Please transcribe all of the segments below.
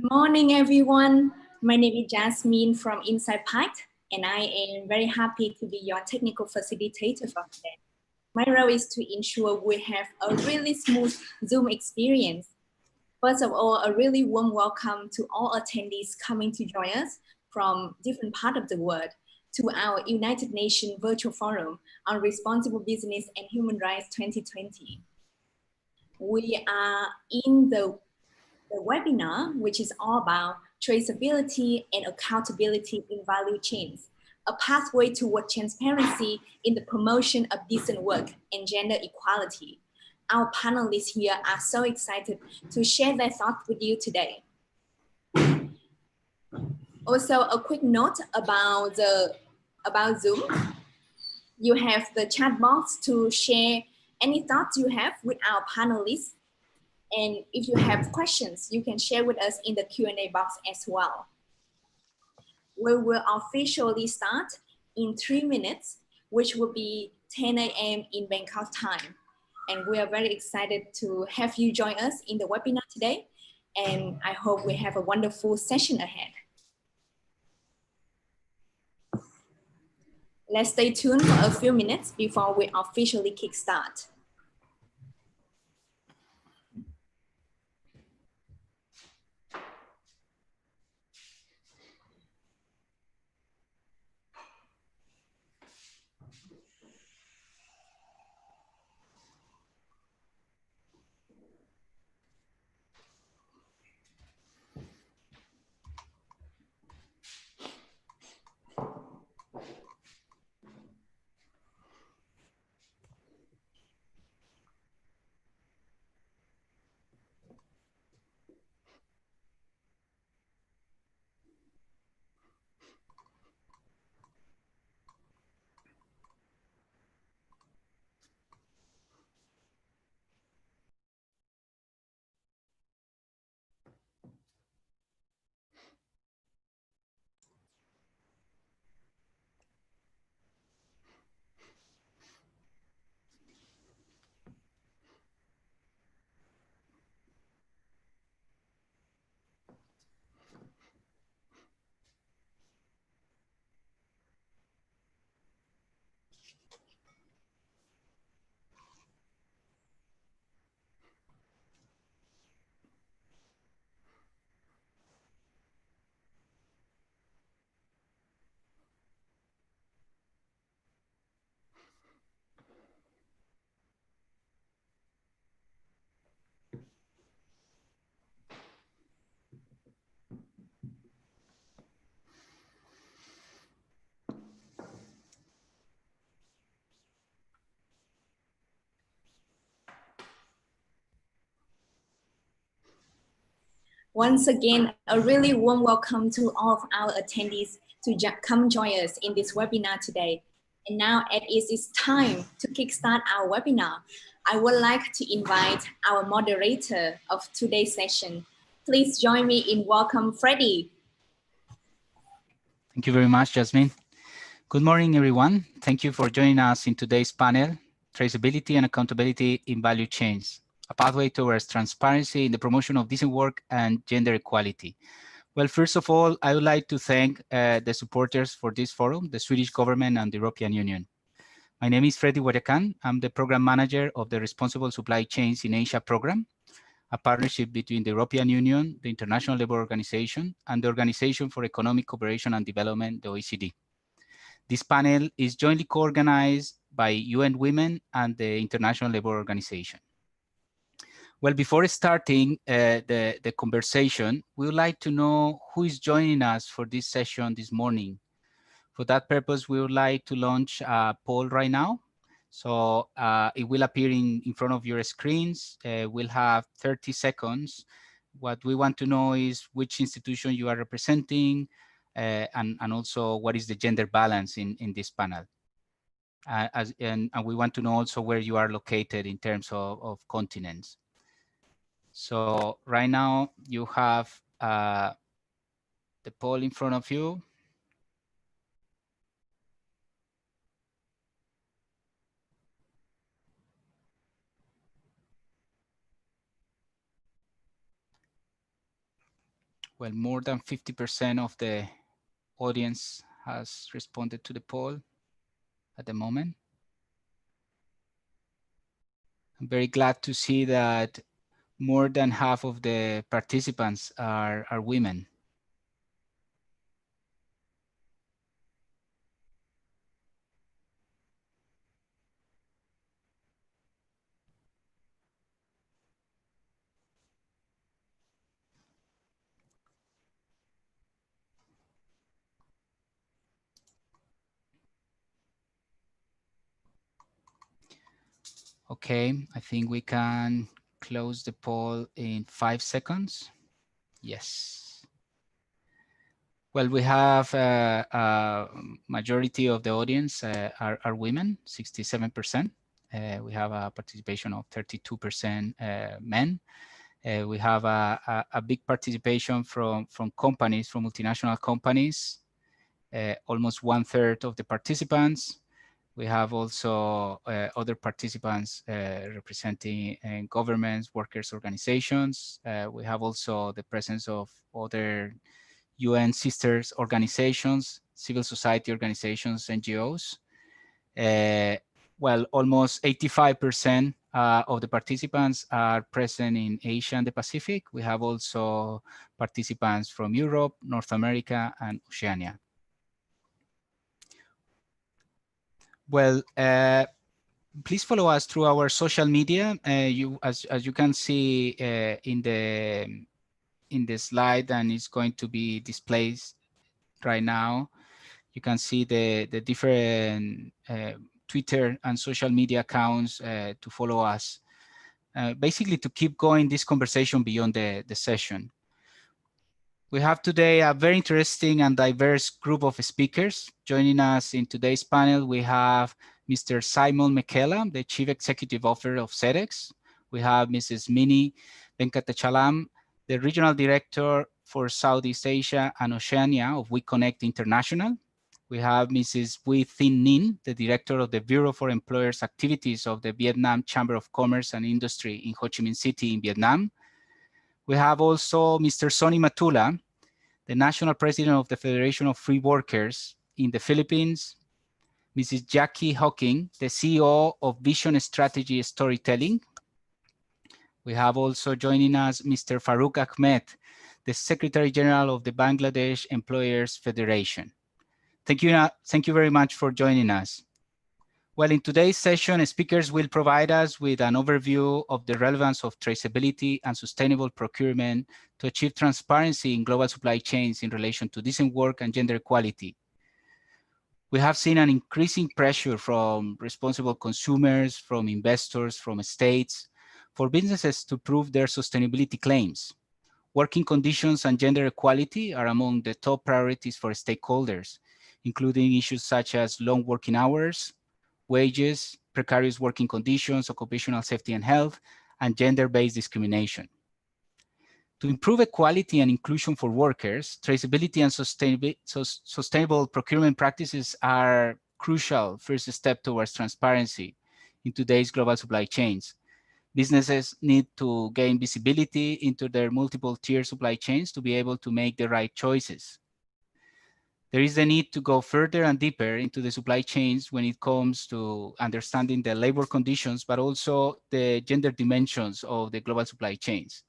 Morning, everyone. My name is Jasmine from Inside Pact, and I am very happy to be your technical facilitator for today. My role is to ensure we have a really smooth Zoom experience. First of all, a really warm welcome to all attendees coming to join us from different parts of the world to our United Nations Virtual Forum on Responsible Business and Human Rights 2020. We are in the webinar, which is all about traceability and accountability in value chains, a pathway toward transparency in the promotion of decent work and gender equality. Our panelists here are so excited to share their thoughts with you today. Also, a quick note about Zoom. You have the chat box to share any thoughts you have with our panelists. And if you have questions, you can share with us in the Q&A box as well. We will officially start in 3 minutes, which will be 10 a.m. in Bangkok time. And we are very excited to have you join us in the webinar today. And I hope we have a wonderful session ahead. Let's stay tuned for a few minutes before we officially kickstart. Once again, a really warm welcome to all of our attendees to come join us in this webinar today. And now it is time to kickstart our webinar. I would like to invite our moderator of today's session. Please join me in welcome Freddie. Thank you very much, Jasmine. Good morning, everyone. Thank you for joining us in today's panel, Traceability and Accountability in Value Chains, a pathway towards transparency in the promotion of decent work and gender equality. Well, first of all, I would like to thank the supporters for this forum, the Swedish government and the European Union. My name is Freddie Huayacán. I'm the program manager of the Responsible Supply Chains in Asia program, a partnership between the European Union, the International Labour Organization, and the Organization for Economic Cooperation and Development, the OECD. This panel is jointly co-organized by UN Women and the International Labour Organization. Well, before starting the conversation, we would like to know who is joining us for this session this morning. For that purpose, we would like to launch a poll right now. So it will appear in front of your screens. We'll have 30 seconds. What we want to know is which institution you are representing, and also what is the gender balance in this panel. And we want to know also where you are located in terms of continents. So right now you have the poll in front of you. Well, more than 50% of the audience has responded to the poll at the moment. I'm very glad to see that more than half of the participants are women. Okay, I think we can close the poll in 5 seconds. Yes. Well, we have a majority of the audience are women, 67%. We have a participation of 32% men. We have a big participation from companies, from multinational companies, almost 1/3 of the participants. We have also other participants representing governments, workers' organizations. We have also the presence of other UN sisters organizations, civil society organizations, NGOs. Well, almost 85% of the participants are present in Asia and the Pacific. We have also participants from Europe, North America, and Oceania. Well, please follow us through our social media. As you can see in the slide, and it's going to be displayed right now. You can see the different Twitter and social media accounts to follow us. Basically, to keep going this conversation beyond the session. We have today a very interesting and diverse group of speakers. Joining us in today's panel, we have Mr. Simon Mekela, the Chief Executive Officer of Sedex. We have Mrs. Mini Venkatachalam, the Regional Director for Southeast Asia and Oceania of We Connect International. We have Mrs. Bui Thin Ninh, the Director of the Bureau for Employers Activities of the Vietnam Chamber of Commerce and Industry in Ho Chi Minh City in Vietnam. We have also Mr. Sonny Matula, the National President of the Federation of Free Workers in the Philippines. Mrs. Jackie Hawking, the CEO of Vision Strategy Storytelling. We have also joining us Mr. Farooq Ahmed, the Secretary General of the Bangladesh Employers Federation. Thank you very much for joining us. Well, in today's session, speakers will provide us with an overview of the relevance of traceability and sustainable procurement to achieve transparency in global supply chains in relation to decent work and gender equality. We have seen an increasing pressure from responsible consumers, from investors, from states, for businesses to prove their sustainability claims. Working conditions and gender equality are among the top priorities for stakeholders, including issues such as long working hours, wages, precarious working conditions, occupational safety and health, and gender-based discrimination. To improve equality and inclusion for workers, traceability and sustainable procurement practices are crucial first step towards transparency in today's global supply chains. Businesses need to gain visibility into their multiple tier supply chains to be able to make the right choices. There is a need to go further and deeper into the supply chains when it comes to understanding the labor conditions, but also the gender dimensions of the global supply chains.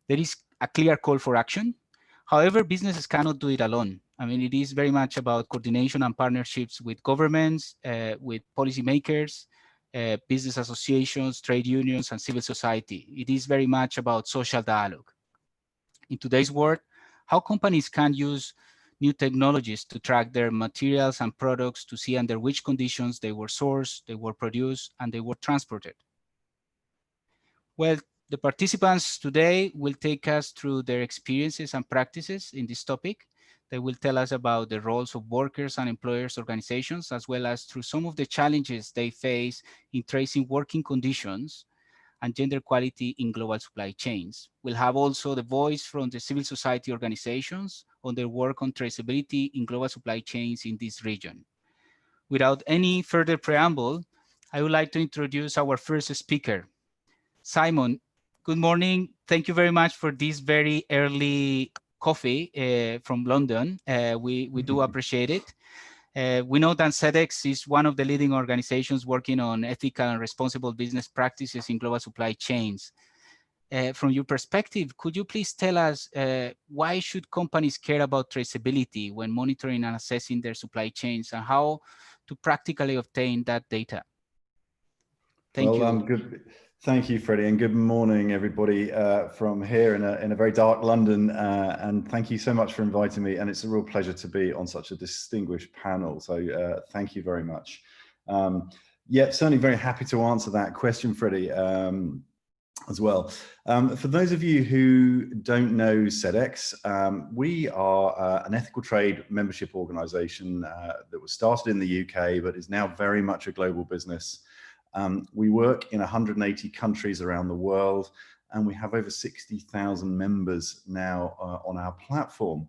There is a clear call for action. However, businesses cannot do it alone. I mean, it is very much about coordination and partnerships with governments, with policymakers, business associations, trade unions, and civil society. It is very much about social dialogue. In today's world, how companies can use new technologies to track their materials and products to see under which conditions they were sourced, they were produced, and they were transported. Well, the participants today will take us through their experiences and practices in this topic. They will tell us about the roles of workers and employers organizations, as well as through some of the challenges they face in tracing working conditions and gender equality in global supply chains. We'll have also the voice from the civil society organizations on their work on traceability in global supply chains in this region. Without any further preamble, I would like to introduce our first speaker. Simon, good morning. Thank you very much for this very early coffee from London. We do appreciate it. We know that Sedex is one of the leading organizations working on ethical and responsible business practices in global supply chains. From your perspective, could you please tell us why should companies care about traceability when monitoring and assessing their supply chains, and how to practically obtain that data? Thank you. Good. Thank you, Freddie, and good morning, everybody, from here in a very dark London. And thank you so much for inviting me. And it's a real pleasure to be on such a distinguished panel. So thank you very much. Yeah, certainly very happy to answer that question, Freddie, as well. For those of you who don't know Sedex, we are an ethical trade membership organization that was started in the UK, but is now very much a global business. We work in 180 countries around the world, and we have over 60,000 members now on our platform.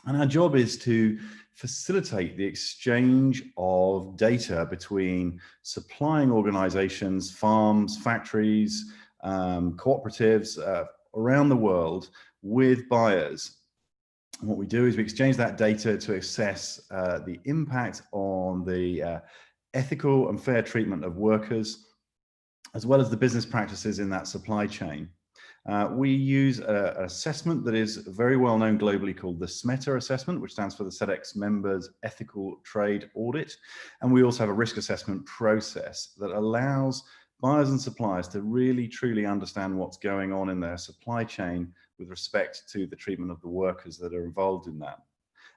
And our job is to facilitate the exchange of data between supplying organizations, farms, factories, cooperatives around the world with buyers. And what we do is we exchange that data to assess the impact on the ethical and fair treatment of workers, as well as the business practices in that supply chain. We use an assessment that is very well known globally called the SMETA assessment, which stands for the Sedex Members Ethical Trade Audit. And we also have a risk assessment process that allows buyers and suppliers to really truly understand what's going on in their supply chain with respect to the treatment of the workers that are involved in that.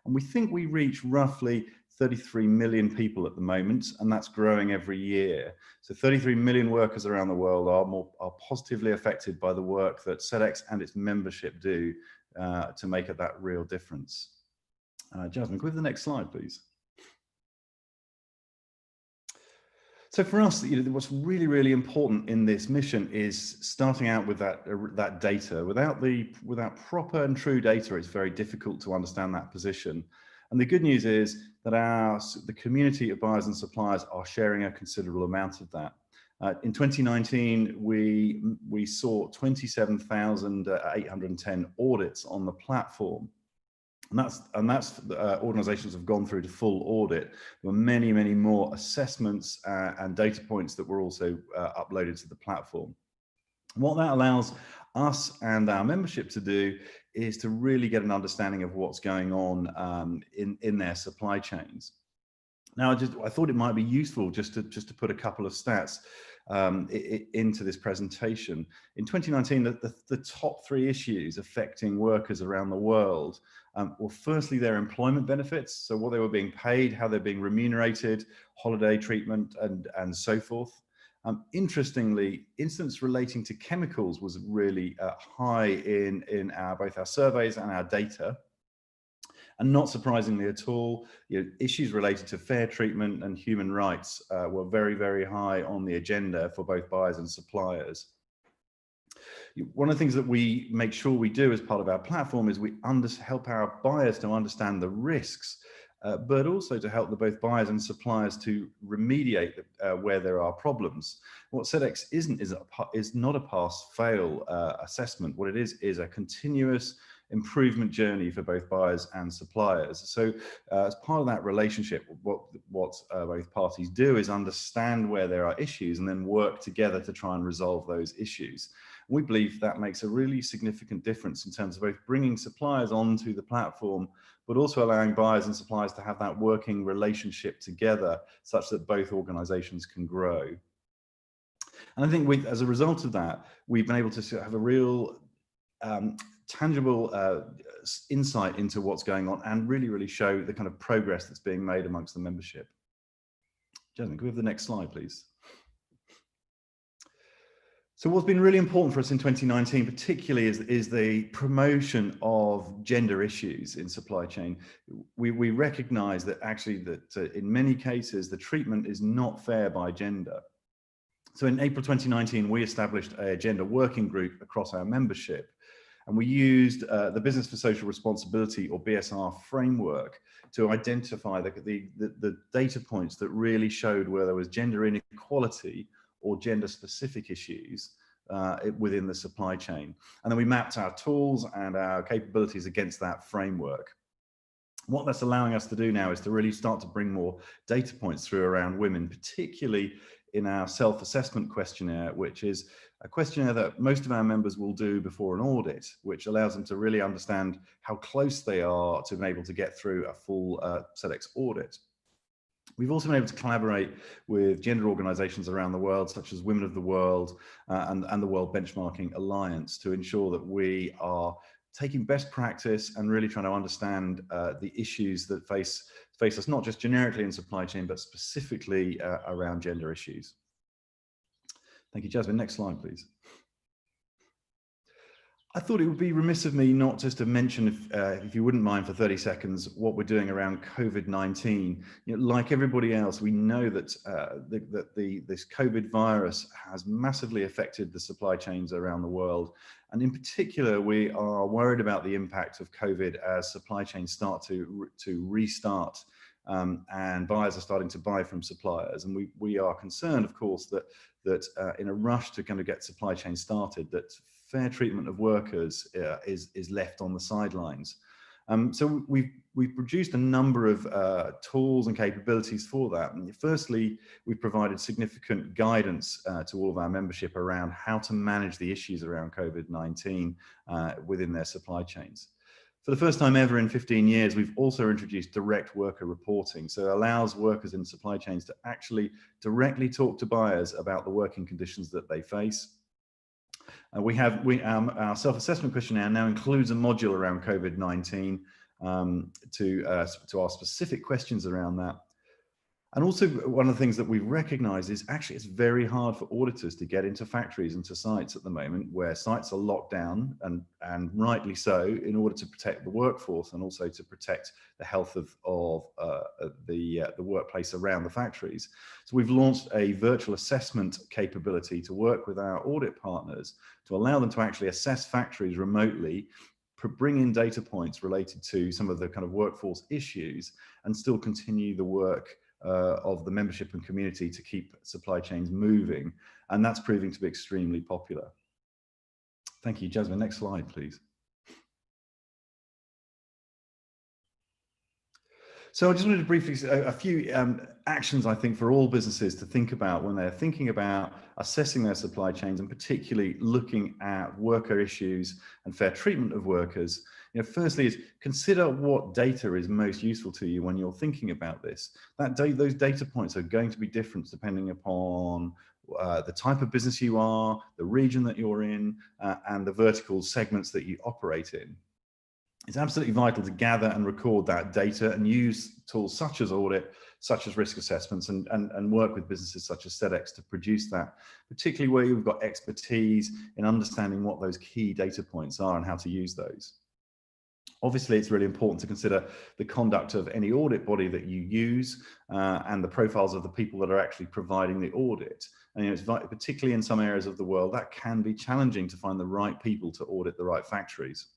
And we think we reach roughly 33 million people at the moment, and that's growing every year. So 33 million workers around the world are positively affected by the work that Sedex and its membership do to make that real difference. Jasmine, can we have the next slide, please? So for us, what's really, really important in this mission is starting out with that data. Without proper and true data, it's very difficult to understand that position. And the good news is that the community of buyers and suppliers are sharing a considerable amount of that. In 2019, we saw 27,810 audits on the platform. And that's organizations have gone through to full audit. There were many, many more assessments and data points that were also uploaded to the platform. What that allows us and our membership to do is to really get an understanding of what's going on in their supply chains. Now, I thought it might be useful just to put a couple of stats into this presentation. In 2019, the top 3 issues affecting workers around the world were firstly their employment benefits, so what they were being paid, how they're being remunerated, holiday treatment, and so forth. Interestingly, incidents relating to chemicals was really high in both our surveys and our data. And not surprisingly at all, issues related to fair treatment and human rights were very, very high on the agenda for both buyers and suppliers. One of the things that we make sure we do as part of our platform is we help our buyers to understand the risks, but also to help both buyers and suppliers to remediate where there are problems. What Sedex is not a pass-fail assessment. What it is a continuous improvement journey for both buyers and suppliers. So as part of that relationship, what both parties do is understand where there are issues and then work together to try and resolve those issues. We believe that makes a really significant difference in terms of both bringing suppliers onto the platform, but also allowing buyers and suppliers to have that working relationship together such that both organizations can grow. And I think as a result of that, we've been able to have a real tangible insight into what's going on and really, really show the kind of progress that's being made amongst the membership. Jasmine, can we have the next slide, please? So what's been really important for us in 2019, particularly, is the promotion of gender issues in supply chain. We recognize that actually in many cases, the treatment is not fair by gender. So in April 2019, we established a gender working group across our membership. And we used the Business for Social Responsibility, or BSR framework, to identify the data points that really showed where there was gender inequality or gender specific issues within the supply chain. And then we mapped our tools and our capabilities against that framework. What that's allowing us to do now is to really start to bring more data points through around women, particularly in our self-assessment questionnaire, which is a questionnaire that most of our members will do before an audit, which allows them to really understand how close they are to being able to get through a full Sedex audit. We've also been able to collaborate with gender organizations around the world, such as Women of the World and the World Benchmarking Alliance, to ensure that we are taking best practice and really trying to understand the issues that face us, not just generically in supply chain, but specifically around gender issues. Thank you, Jasmine. Next slide, please. I thought it would be remiss of me not just to mention, if you wouldn't mind for 30 seconds, what we're doing around COVID-19. You know, like everybody else, we know that this COVID virus has massively affected the supply chains around the world. And in particular, we are worried about the impact of COVID as supply chains start to restart. And buyers are starting to buy from suppliers. And we are concerned, of course, that in a rush to kind of get supply chain started, that fair treatment of workers is left on the sidelines. So we've produced a number of tools and capabilities for that. And firstly, we've provided significant guidance to all of our membership around how to manage the issues around COVID-19 within their supply chains. For the first time ever in 15 years, we've also introduced direct worker reporting. So it allows workers in supply chains to actually directly talk to buyers about the working conditions that they face. Our self-assessment questionnaire now includes a module around COVID-19 to ask specific questions around that. And also, one of the things that we've recognized is actually it's very hard for auditors to get into factories and to sites at the moment, where sites are locked down, and rightly so, in order to protect the workforce and also to protect the health of the workplace around the factories. So we've launched a virtual assessment capability to work with our audit partners to allow them to actually assess factories remotely, bring in data points related to some of the kind of workforce issues, and still continue the work of the membership and community to keep supply chains moving. And that's proving to be extremely popular. Thank you, Jasmine. Next slide, please. So I just wanted to briefly say a few actions, I think, for all businesses to think about when they're thinking about assessing their supply chains, and particularly looking at worker issues and fair treatment of workers. You know, firstly is consider what data is most useful to you when you're thinking about this. Those data points are going to be different depending upon the type of business you are, the region that you're in, and the vertical segments that you operate in. It's absolutely vital to gather and record that data and use tools such as audit, such as risk assessments, and work with businesses such as Sedex to produce that, particularly where you've got expertise in understanding what those key data points are and how to use those. Obviously, it's really important to consider the conduct of any audit body that you use and the profiles of the people that are actually providing the audit. And you know, it's particularly in some areas of the world, that can be challenging to find the right people to audit the right factories.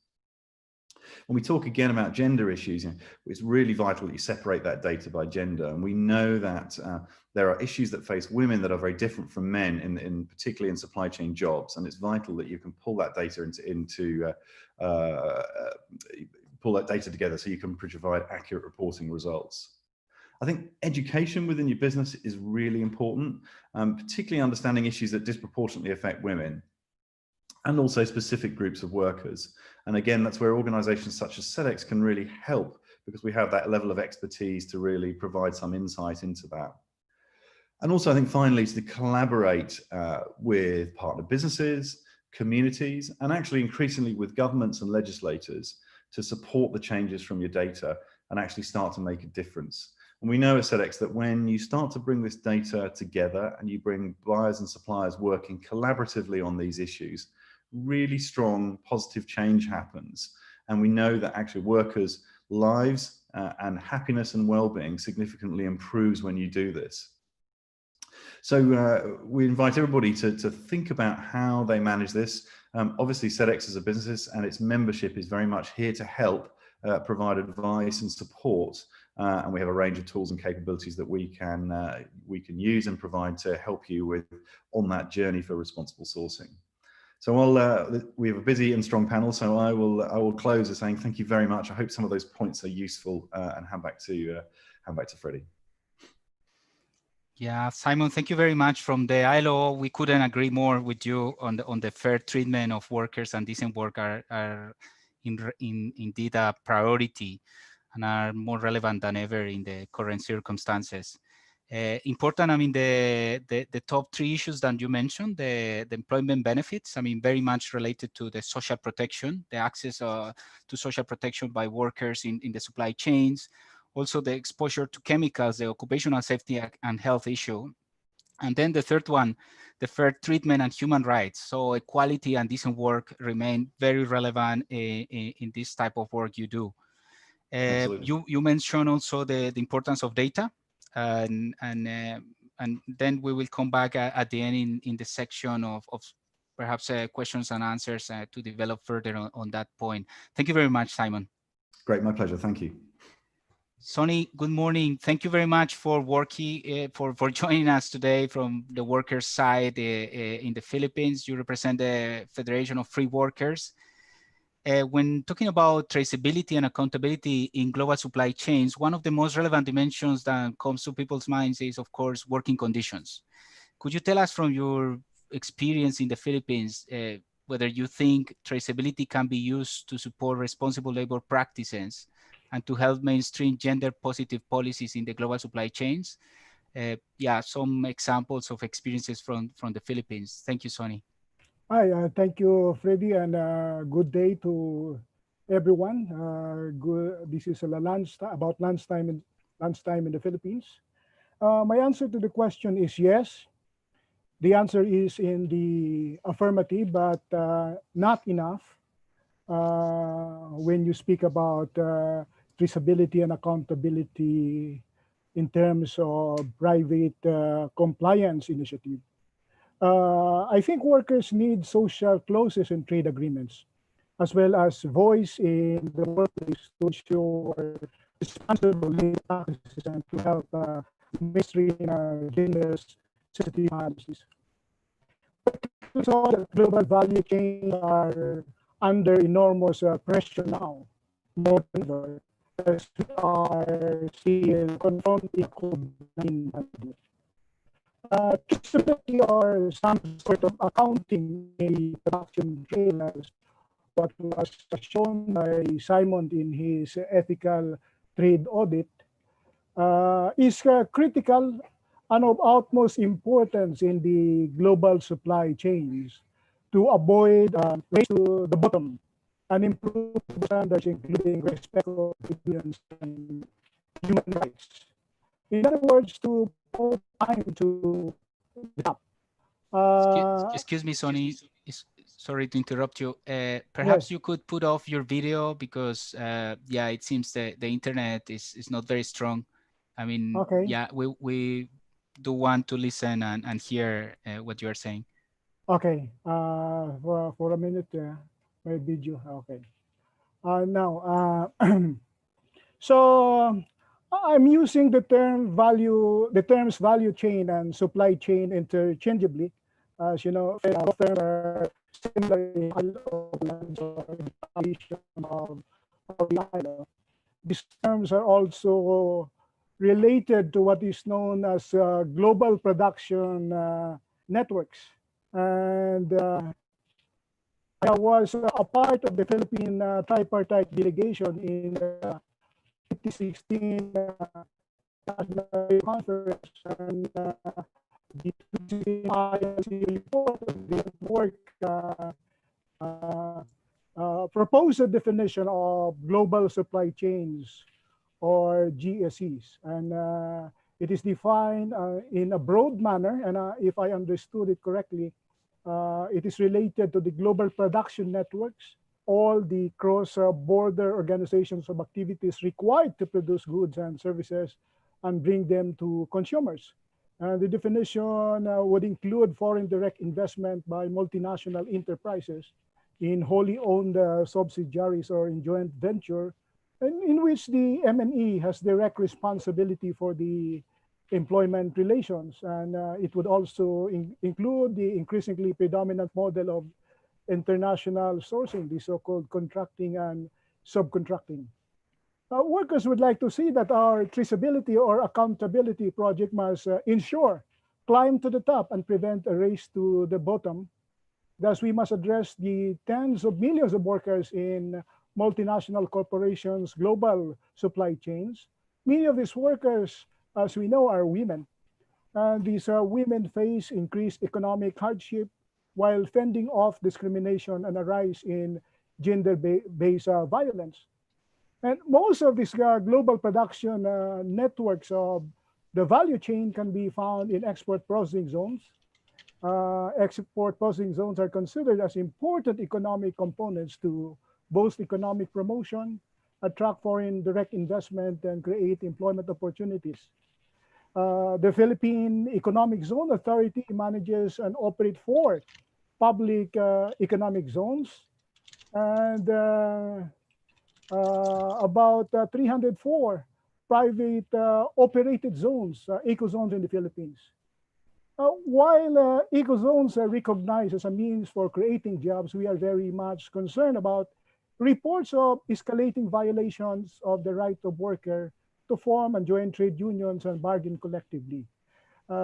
When we talk again about gender issues, you know, it's really vital that you separate that data by gender. And we know that there are issues that face women that are very different from men, particularly in supply chain jobs. And it's vital that you can pull that data pull that data together so you can provide accurate reporting results. I think education within your business is really important, particularly understanding issues that disproportionately affect women, and also specific groups of workers. And again, that's where organizations such as Sedex can really help, because we have that level of expertise to really provide some insight into that. And also, I think finally, to collaborate with partner businesses, communities, and actually increasingly with governments and legislators to support the changes from your data and actually start to make a difference. And we know at Sedex that when you start to bring this data together and you bring buyers and suppliers working collaboratively on these issues, really strong positive change happens. And we know that actually workers' lives and happiness and well-being significantly improves when you do this. So we invite everybody to think about how they manage this. Obviously, Sedex as a business and its membership is very much here to help provide advice and support. And we have a range of tools and capabilities that we can use and provide to help you on that journey for responsible sourcing. So we have a busy and strong panel, so I will close by saying thank you very much. I hope some of those points are useful, and hand back to Freddie. Yeah, Simon, thank you very much. From the ILO, we couldn't agree more with you on the fair treatment of workers and decent work are indeed a priority and are more relevant than ever in the current circumstances. Important, I mean, the top three issues that you mentioned, the employment benefits, I mean, very much related to the social protection, the access to social protection by workers in the supply chains, also the exposure to chemicals, the occupational safety and health issue. And then the third one, the fair treatment and human rights. So equality and decent work remain very relevant in this type of work you do. You mentioned also the importance of data, and then we will come back at the end in the section of perhaps questions and answers to develop further on that point. Thank you very much, Simon. Great, my pleasure. Thank you. Sonny, good morning. Thank you very much for working for joining us today from the workers' side in the Philippines. You represent the Federation of Free Workers. When talking about traceability and accountability in global supply chains, one of the most relevant dimensions that comes to people's minds is, of course, working conditions. Could you tell us from your experience in the Philippines whether you think traceability can be used to support responsible labor practices and to help mainstream gender-positive policies in the global supply chains? Yeah, some examples of experiences from the Philippines. Thank you, Sonny. Hi, thank you, Freddie, and good day to everyone. This is about lunchtime in the Philippines. My answer to the question is yes. The answer is in the affirmative, but not enough when you speak about traceability and accountability in terms of private compliance initiative. I think workers need social clauses in trade agreements, as well as voice in the workplace to ensure responsible labor practices and to help mainstream gender sensitive policies. So the global value chain are under enormous pressure now, more than ever, as we are still confronting COVID-19 pandemic. Traceability or some sort of accounting in production chain, as what was shown by Simon in his ethical trade audit, is critical and of utmost importance in the global supply chains to avoid race to the bottom and improve standards, including respect for civilians and human rights. In other words, to put time to the top. Excuse me, Sonny. Sorry to interrupt you. Perhaps you could put off your video because, yeah, it seems the internet is not very strong. I mean, yeah, we do want to listen and hear what you are saying. Okay, for a minute, my video. Okay. Now, so I'm using the terms value chain and supply chain interchangeably. As you know, both terms are similar in of the ILO. These terms are also related to what is known as global production networks. And I was a part of the Philippine tripartite delegation in the 2016 conference, and the ILC report of the work proposed a definition of global supply chains, or GSCs, and it is defined in a broad manner, and if I understood it correctly, it is related to the global production networks, all the cross-border organizations of activities required to produce goods and services and bring them to consumers. The definition would include foreign direct investment by multinational enterprises in wholly owned subsidiaries or in joint venture, in which the MNE has direct responsibility for the employment relations. And it would also include the increasingly predominant model of international sourcing, the so-called contracting and subcontracting. Workers would like to see that our traceability or accountability project must ensure climb to the top and prevent a race to the bottom. Thus, we must address the tens of millions of workers in multinational corporations, global supply chains. Many of these workers, as we know, are women. These women face increased economic hardship while fending off discrimination and a rise in gender-based violence. And most of these global production networks of the value chain can be found in export processing zones. Export processing zones are considered as important economic components to boost economic promotion, attract foreign direct investment, and create employment opportunities. The Philippine Economic Zone Authority manages and operates 4 public economic zones and about 304 private operated zones, eco-zones in the Philippines. While eco-zones are recognized as a means for creating jobs, we are very much concerned about reports of escalating violations of the right of worker to form and join trade unions and bargain collectively.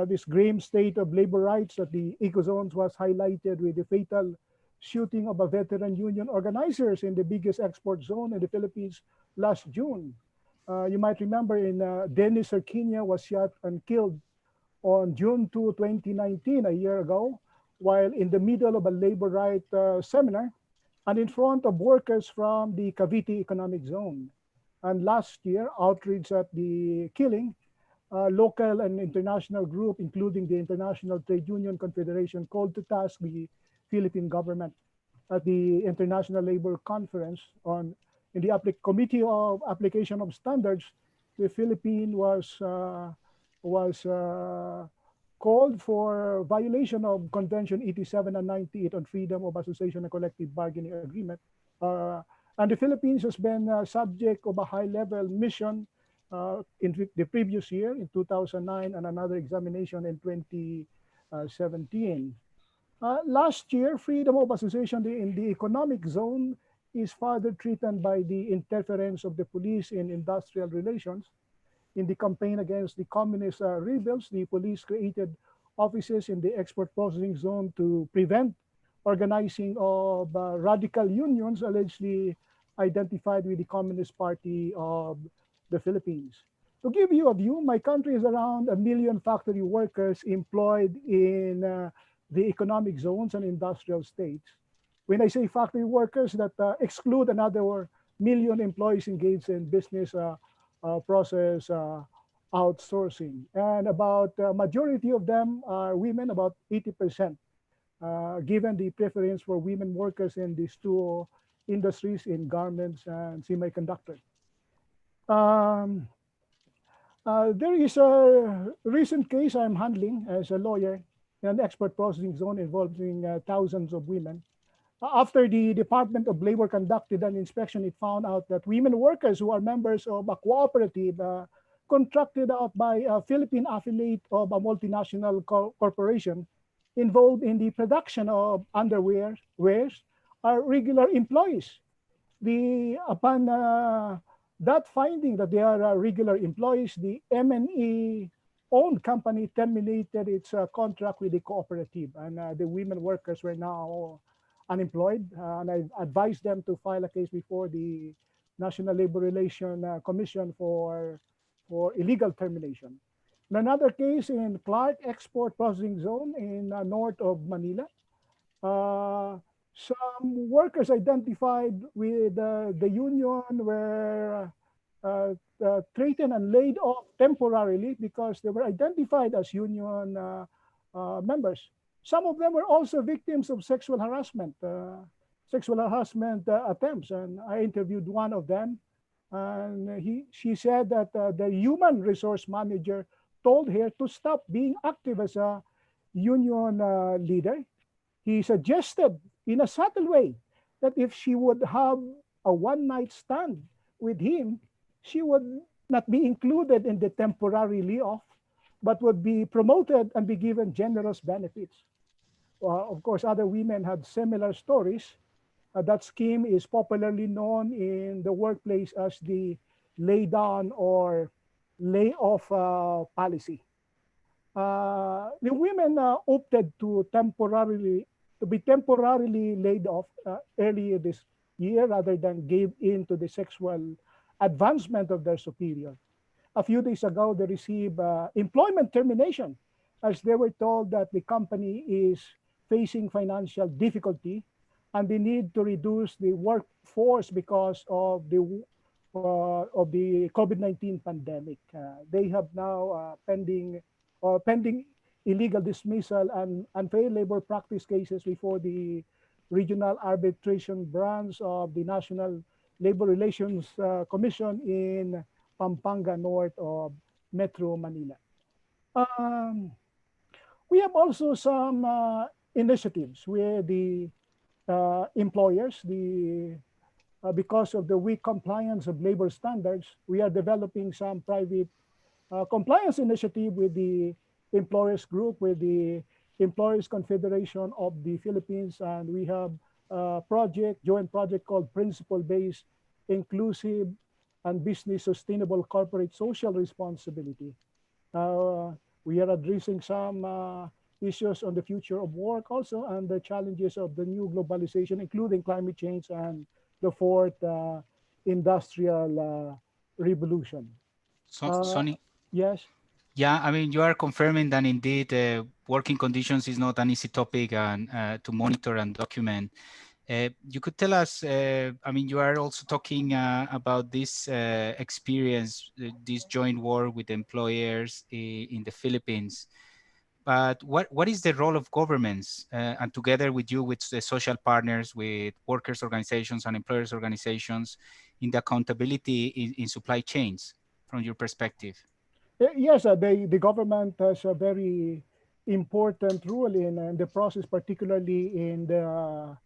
This grim state of labor rights at the eco-zones was highlighted with the fatal shooting of a veteran union organizers in the biggest export zone in the Philippines last June. You might remember Dennis Serquinia was shot and killed on June 2, 2019, a year ago, while in the middle of a labor right seminar and in front of workers from the Cavite Economic Zone. And last year, outrage at the killing, local and international group, including the International Trade Union Confederation, called to task the Philippine government at the International Labor Conference in the Committee of Application of Standards. The Philippines was called for violation of Convention 87 and 98 on freedom of association and collective bargaining agreement. And the Philippines has been subject of a high-level mission in the previous year, in 2009, and another examination in 2017. Last year, freedom of association in the economic zone is further threatened by the interference of the police in industrial relations. In the campaign against the communist rebels, the police created offices in the export processing zone to prevent organizing of radical unions allegedly identified with the Communist Party of the Philippines. To give you a view, my country is around 1 million factory workers employed in the economic zones and industrial states. When I say factory workers, that exclude another million employees engaged in business process outsourcing. And about majority of them are women, about 80%, given the preference for women workers in these 2 industries, in garments and semiconductor. There is a recent case I'm handling as a lawyer in an export processing zone involving thousands of women. After the Department of Labor conducted an inspection, it found out that women workers who are members of a cooperative contracted out by a Philippine affiliate of a multinational corporation involved in the production of underwear are regular employees. Upon that finding that they are regular employees, the M&E owned company terminated its contract with the cooperative, and the women workers were now unemployed. And I advised them to file a case before the National Labor Relations Commission for illegal termination. In another case in Clark Export Processing Zone in north of Manila, some workers identified with the union were threatened and laid off temporarily because they were identified as union members. Some of them were also victims of sexual harassment attempts. And I interviewed one of them, and she said that the human resource manager told her to stop being active as a union leader. He suggested in a subtle way that if she would have a one-night stand with him, she would not be included in the temporary layoff, but would be promoted and be given generous benefits. of course, other women had similar stories. That scheme is popularly known in the workplace as the lay down or layoff policy. The women opted to be temporarily laid off earlier this year rather than give in to the sexual advancement of their superior. A few days ago, they received employment termination as they were told that the company is facing financial difficulty and they need to reduce the workforce because of the COVID-19 pandemic. They have now pending illegal dismissal and unfair labor practice cases before the regional arbitration branch of the National Labor Relations Commission in Pampanga North of Metro Manila. We have also some initiatives where the employers, because of the weak compliance of labor standards, we are developing some private compliance initiative with the employers group, with the Employers Confederation of the Philippines, and we have a joint project called Principle-Based Inclusive and Business Sustainable Corporate Social Responsibility. We are addressing some issues on the future of work also and the challenges of the new globalization, including climate change and the fourth industrial revolution. Sonny? Yes. Yeah, I mean, you are confirming that indeed working conditions is not an easy topic and to monitor and document. You could tell us, I mean, you are also talking about this experience, this joint work with employers in the Philippines. But what is the role of governments and together with you, with the social partners, with workers' organizations and employers' organizations in the accountability in supply chains from your perspective? Yes, the government has a very important role in the process, particularly in the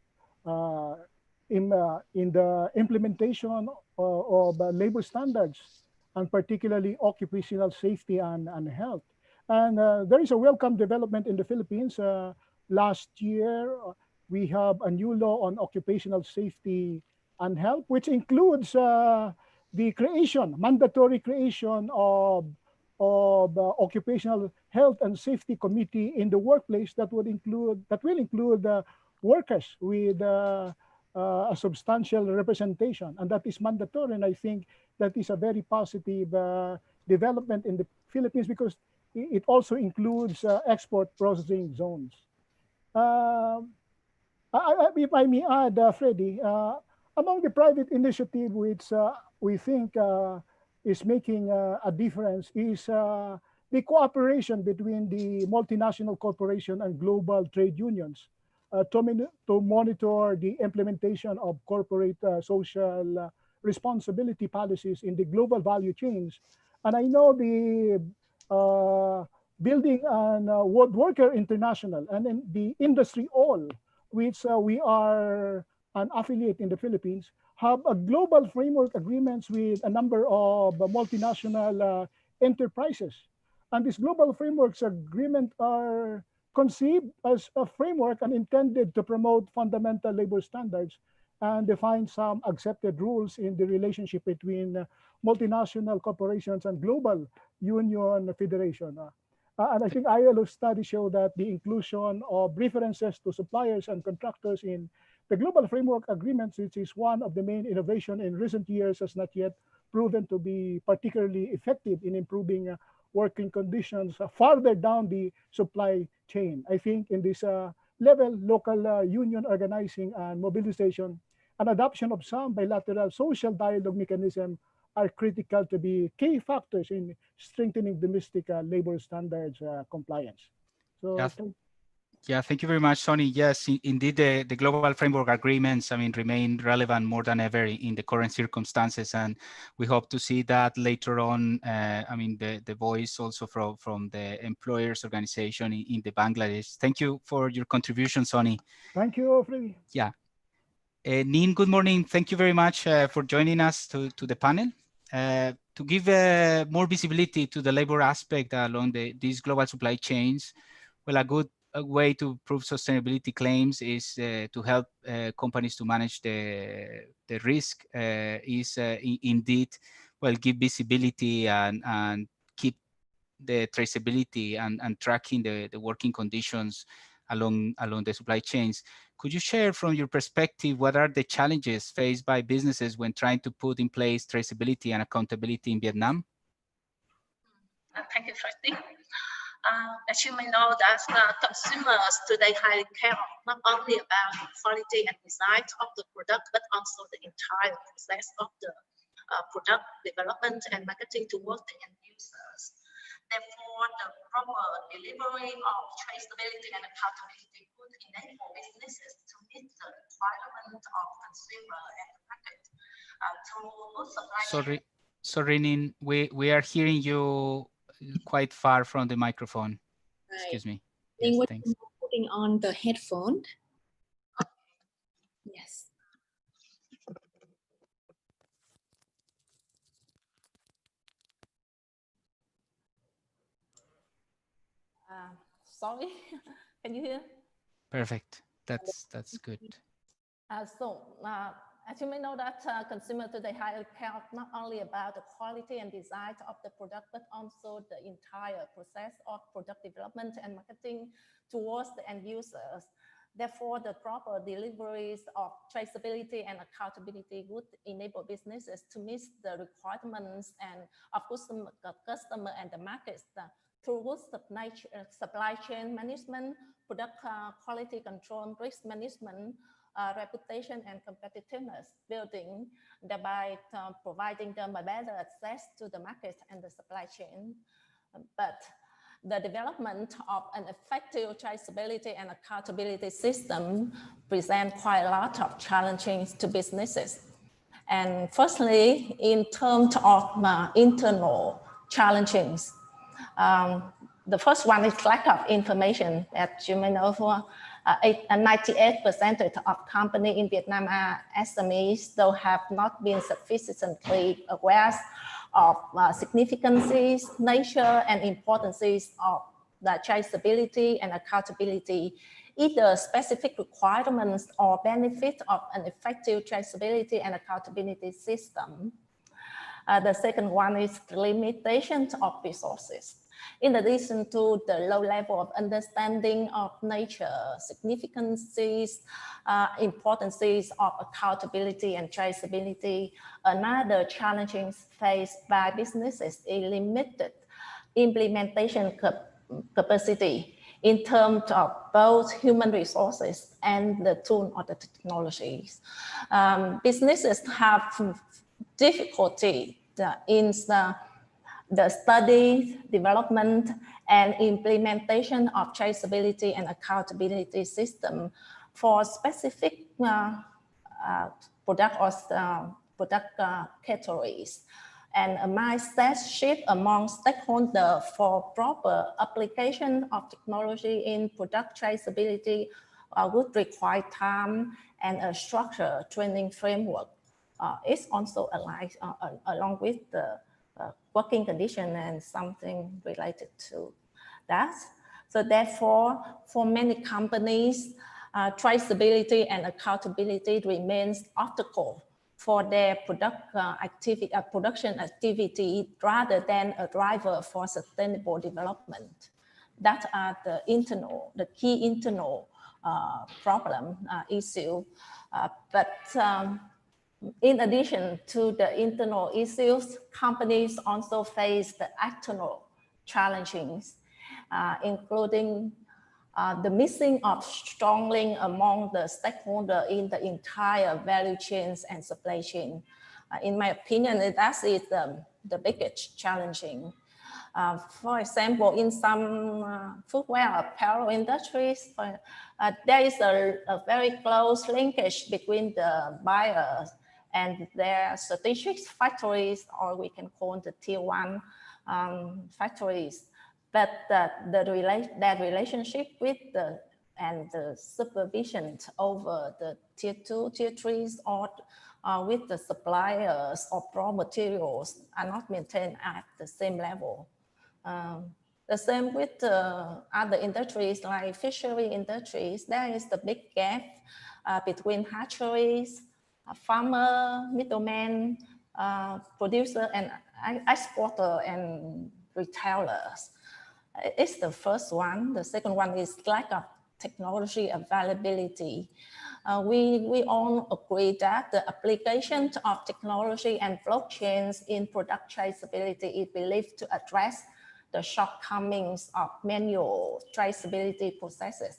implementation of labor standards, and particularly occupational safety and health. And there is a welcome development in the Philippines. Last year, we have a new law on occupational safety and health, which includes the mandatory creation of occupational health and safety committee in the workplace that will include workers with a substantial representation, and that is mandatory. And I think that is a very positive development in the Philippines because it also includes export processing zones. If I may add, Freddie, among the private initiative which we think is making a difference is the cooperation between the multinational corporation and global trade unions to monitor the implementation of corporate social responsibility policies in the global value chains. And I know the Building and World Worker International and then the industry all, which we are an affiliate in the Philippines, have a global framework agreements with a number of multinational enterprises. And these global frameworks agreement are conceived as a framework and intended to promote fundamental labor standards and define some accepted rules in the relationship between multinational corporations and global union federation. And I think ILO studies show that the inclusion of references to suppliers and contractors in the global framework agreements, which is one of the main innovation in recent years, has not yet proven to be particularly effective in improving working conditions farther down the supply chain. I think in this level, local union organizing and mobilization and adoption of some bilateral social dialogue mechanism are critical to be key factors in strengthening domestic labor standards compliance. So thank you very much, Sonny. Yes, indeed, the global framework agreements, I mean, remain relevant more than ever in the current circumstances, and we hope to see that later on. I mean, the voice also from the employers organization in the Bangladesh. Thank you for your contribution, Sonny. Thank you, Freddie. Yeah. Nin, good morning. Thank you very much for joining us to the panel. To give more visibility to the labor aspect along these global supply chains, well, a good a way to prove sustainability claims is to help companies to manage the risk is indeed, well, give visibility and keep the traceability and tracking the working conditions along the supply chains. Could you share from your perspective, what are the challenges faced by businesses when trying to put in place traceability and accountability in Vietnam? Thank you, Tracy. As you may know, that consumers today highly care not only about the quality and design of the product, but also the entire process of the product development and marketing towards the end users. Therefore, the proper delivery of traceability and accountability would enable businesses to meet the requirement of consumer and the market through supply chain. Sorry, Nin, we are hearing you quite far from the microphone. Right. Excuse me. I think Yes, what thanks. you're putting on the headphone. Yes. Sorry, can you hear? Perfect. That's good. As you may know, that consumer today highly care not only about the quality and design of the product, but also the entire process of product development and marketing towards the end users. Therefore, the proper deliveries of traceability and accountability would enable businesses to meet the requirements and of customer and the markets through supply chain management, product quality control, risk management, reputation and competitiveness building, thereby providing them a better access to the market and the supply chain. But the development of an effective traceability and accountability system present quite a lot of challenges to businesses. And firstly, in terms of internal challenges, the first one is lack of information. As you may know, 98% of companies in Vietnam are SMEs, though have not been sufficiently aware of significances, nature, and importances of the traceability and accountability, either specific requirements or benefit of an effective traceability and accountability system. The second one is the limitations of resources. In addition to the low level of understanding of nature, significances, importances of accountability and traceability, another challenges faced by businesses is limited implementation capacity in terms of both human resources and the tool or the technologies. Businesses have difficulty in the study, development, and implementation of traceability and accountability system for specific product or product categories, and a mindset shift among stakeholders for proper application of technology in product traceability would require time and a structured training framework. It's also aligned along with the working condition and something related to that. So therefore, for many companies, traceability and accountability remains obstacle for their production activity rather than a driver for sustainable development. That are the key internal problem issue. In addition to the internal issues, companies also face the external challenges, including the missing of strong link among the stakeholders in the entire value chains and supply chain. In my opinion, that is the biggest challenging. For example, in some footwear apparel industries, there is a very close linkage between the buyers and their strategic factories, or we can call the tier one factories. But that relationship with the supervision over the tier two, tier threes, or with the suppliers of raw materials are not maintained at the same level. The same with other industries like fishery industries. There is the big gap between hatcheries, farmer, middleman, producer, and exporter and retailers. It's the first one. The second one is lack of technology availability. We all agree that the application of technology and blockchains in product traceability is believed to address the shortcomings of manual traceability processes.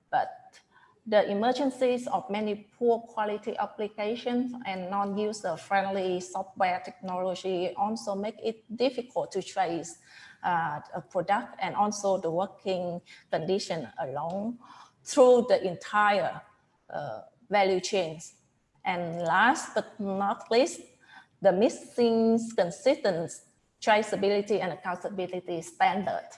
But the emergencies of many poor quality applications and non-user-friendly software technology also make it difficult to trace a product and also the working condition alone through the entire value chains. And last but not least, the missing consistent traceability and accountability standard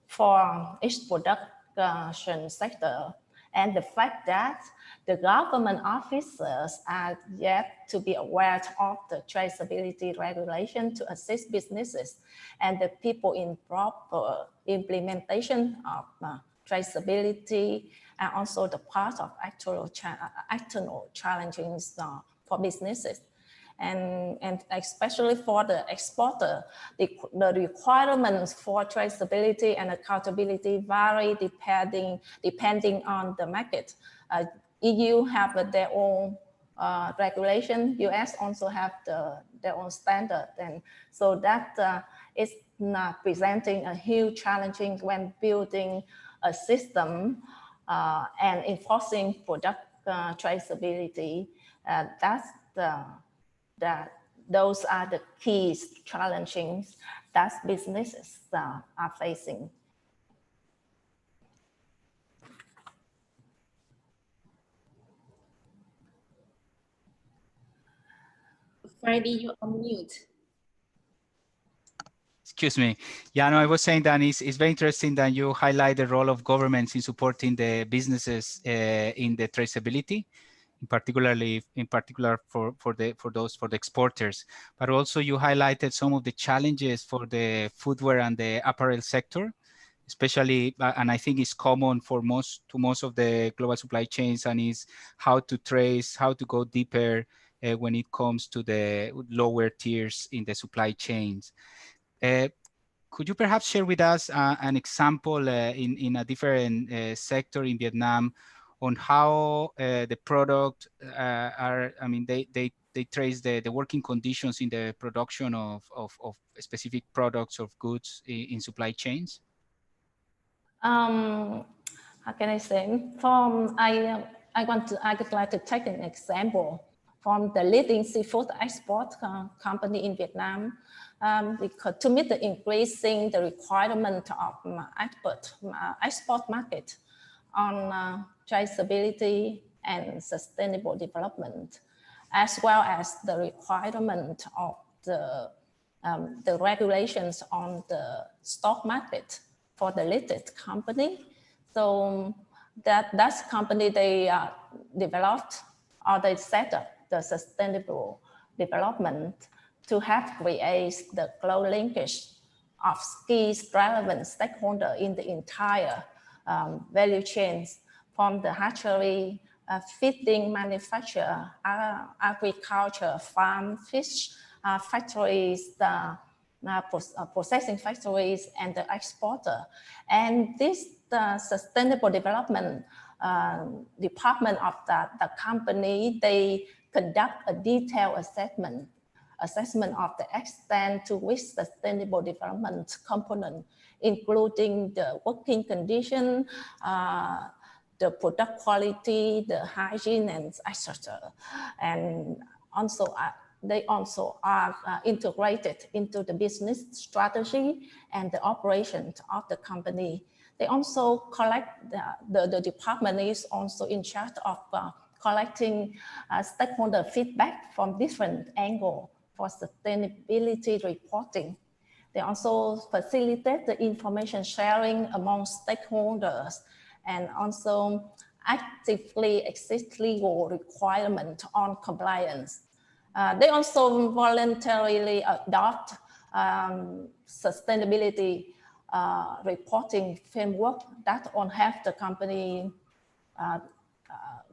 for each production sector, and the fact that the government officers are yet to be aware of the traceability regulation to assist businesses and the people in proper implementation of traceability, and also the part of actual challenges for businesses. And especially for the exporter, the requirements for traceability and accountability vary depending on the market. EU have their own regulation. US also have their own standard, and so that is presenting a huge challenge when building a system and enforcing product traceability. Those are the key challenges that businesses are facing. Friday, you're on mute. Excuse me. Yeah, no, I was saying that it's very interesting that you highlight the role of governments in supporting the businesses in the traceability, in particular for the exporters. But also you highlighted some of the challenges for the footwear and the apparel sector, especially, and I think it's common for most of the global supply chains, and is how to trace, how to go deeper when it comes to the lower tiers in the supply chains. Could you perhaps share with us an example in a different sector in Vietnam on how the product are, I mean, they trace the working conditions in the production of specific products of goods in supply chains? How can I say? I would like to take an example from the leading seafood export company in Vietnam. Because to meet the increasing the requirement of export market on traceability and sustainable development, as well as the requirement of the regulations on the stock market for the listed company. So that company, they developed or they set up the sustainable development to have created the close linkage of key relevant stakeholders in the entire value chains, from the hatchery, feeding manufacturer, agriculture, farm, fish factories, the processing factories, and the exporter. And this sustainable development department of the company, they conduct a detailed assessment of the extent to which sustainable development component, including the working condition, the product quality, the hygiene, and etc. And also, they also are integrated into the business strategy and the operations of the company. They also collect, the department is also in charge of collecting stakeholder feedback from different angles for sustainability reporting. They also facilitate the information sharing among stakeholders and also actively exist legal requirement on compliance. They also voluntarily adopt sustainability reporting framework that on half the company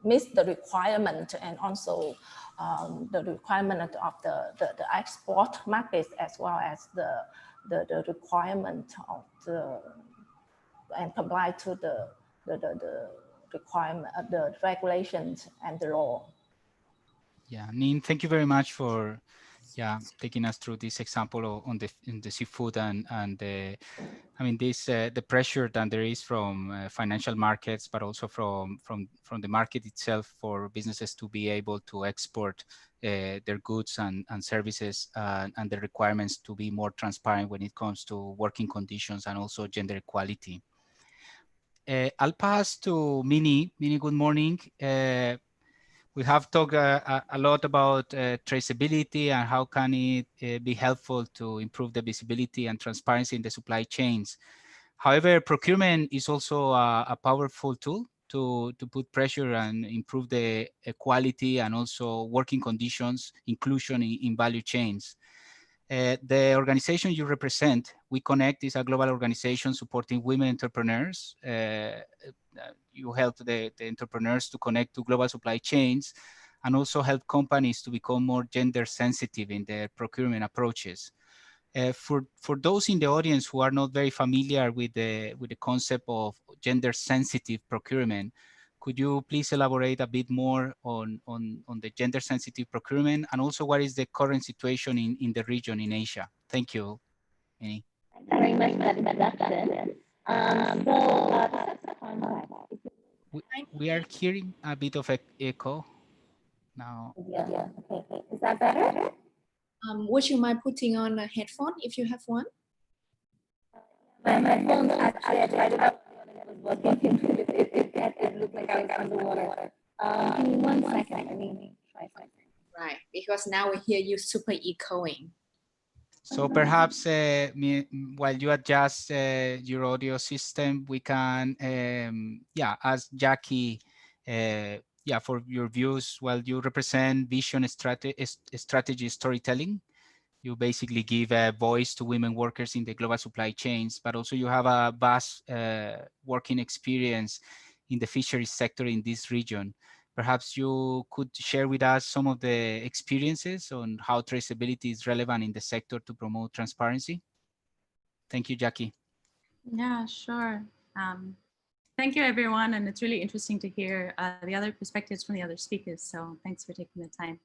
meets the requirement, and also the requirement of the export markets, as well as the requirement of and comply to the requirement of the regulations and the law. Yeah, Nin, thank you very much for taking us through this example on the seafood and the, I mean, this the pressure that there is from financial markets, but also from the market itself for businesses to be able to export their goods and services, and the requirements to be more transparent when it comes to working conditions and also gender equality. I'll pass to Minnie. Minnie, good morning. We have talked a lot about traceability and how can it be helpful to improve the visibility and transparency in the supply chains. However, procurement is also a powerful tool to put pressure and improve the equality and also working conditions, inclusion in value chains. The organization you represent, We Connect, is a global organization supporting women entrepreneurs. You help the entrepreneurs to connect to global supply chains and also help companies to become more gender sensitive in their procurement approaches. For those in the audience who are not very familiar with the concept of gender sensitive procurement, could you please elaborate a bit more on the gender sensitive procurement, and also what is the current situation in the region in Asia? Thank you, Minnie. Thank you very much for that introduction. We are hearing a bit of an echo now. Yeah, okay. Is that better? Would you mind putting on a headphone if you have one? My headphones, actually, I tried it out. It was working. It looked like I was underwater. Give me 1 second. Let me try something. Right, because now we hear you super echoing. So perhaps while you adjust your audio system, we can, ask Jackie, for your views. While you represent vision strategy storytelling, you basically give a voice to women workers in the global supply chains, but also you have a vast working experience in the fisheries sector in this region. Perhaps you could share with us some of the experiences on how traceability is relevant in the sector to promote transparency. Thank you, Jackie. Yeah, sure. Thank you, everyone. And it's really interesting to hear the other perspectives from the other speakers. So thanks for taking the time.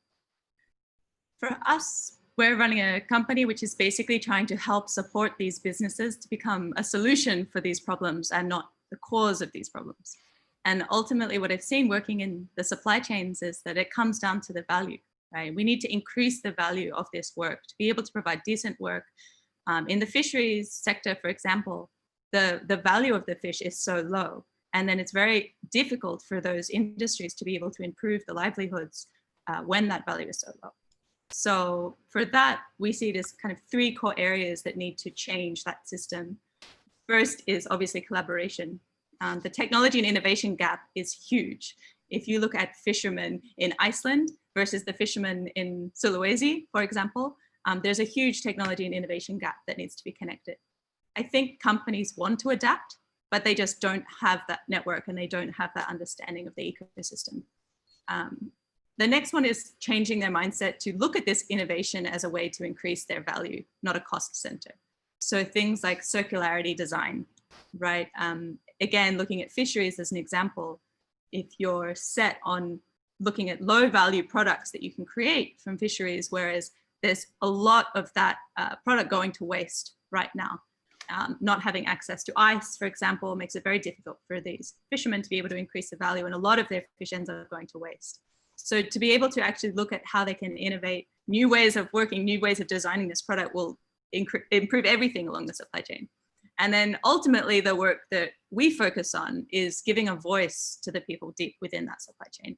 For us, we're running a company which is basically trying to help support these businesses to become a solution for these problems and not the cause of these problems. And ultimately, what I've seen working in the supply chains is that it comes down to the value, right? We need to increase the value of this work to be able to provide decent work. In the fisheries sector, for example, the value of the fish is so low. And then it's very difficult for those industries to be able to improve the livelihoods when that value is so low. So for that, we see this kind of 3 core areas that need to change that system. First is obviously collaboration. The technology and innovation gap is huge. If you look at fishermen in Iceland versus the fishermen in Sulawesi, for example, there's a huge technology and innovation gap that needs to be connected. I think companies want to adapt, but they just don't have that network and they don't have that understanding of the ecosystem. The next one is changing their mindset to look at this innovation as a way to increase their value, not a cost center. So things like circularity design, right? Again, looking at fisheries as an example, if you're set on looking at low value products that you can create from fisheries, whereas there's a lot of that product going to waste right now. Not having access to ice, for example, makes it very difficult for these fishermen to be able to increase the value, and a lot of their fish ends up going to waste. So to be able to actually look at how they can innovate new ways of working, new ways of designing this product will improve everything along the supply chain. And then ultimately the work that we focus on is giving a voice to the people deep within that supply chain.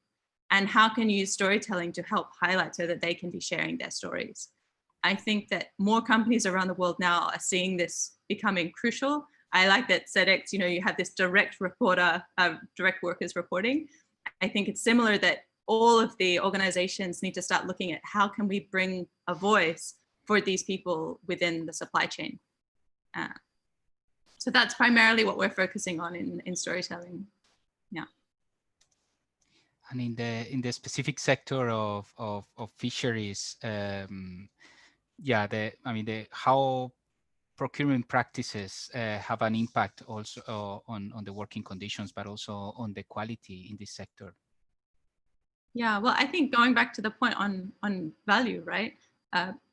And how can you use storytelling to help highlight so that they can be sharing their stories? I think that more companies around the world now are seeing this becoming crucial. I like that Sedex, you have this direct workers reporting. I think it's similar that all of the organizations need to start looking at how can we bring a voice for these people within the supply chain. So that's primarily what we're focusing on in storytelling. Yeah. And in the specific sector of fisheries, yeah, how procurement practices have an impact also on the working conditions, but also on the quality in this sector. Yeah, well, I think going back to the point on value, right?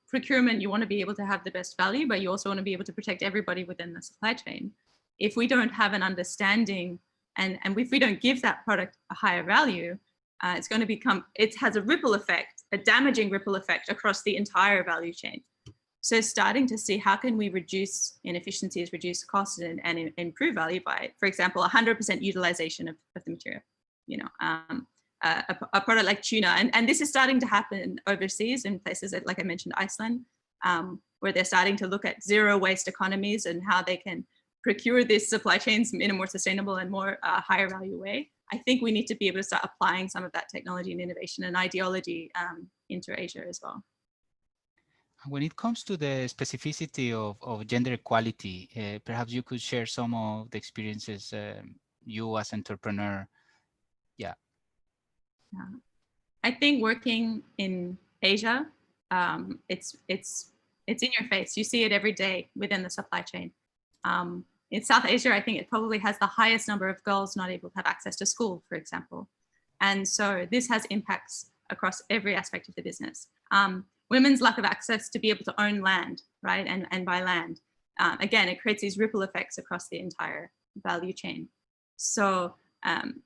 Procurement, you want to be able to have the best value, but you also want to be able to protect everybody within the supply chain. If we don't have an understanding and if we don't give that product a higher value, it's going to become, it has a ripple effect, a damaging ripple effect across the entire value chain. So starting to see how can we reduce inefficiencies, reduce costs, and improve value by, for example, 100% utilization of the material. You know, a product like tuna, and this is starting to happen overseas in places like I mentioned, Iceland, where they're starting to look at zero waste economies and how they can procure these supply chains in a more sustainable and more higher value way. I think we need to be able to start applying some of that technology and innovation and ideology into Asia as well. When it comes to the specificity of gender equality, perhaps you could share some of the experiences you as entrepreneur. Yeah. I think working in Asia, it's in your face. You see it every day within the supply chain. In South Asia, I think it probably has the highest number of girls not able to have access to school, for example. And so this has impacts across every aspect of the business. Women's lack of access to be able to own land, right, and buy land. Again, it creates these ripple effects across the entire value chain. So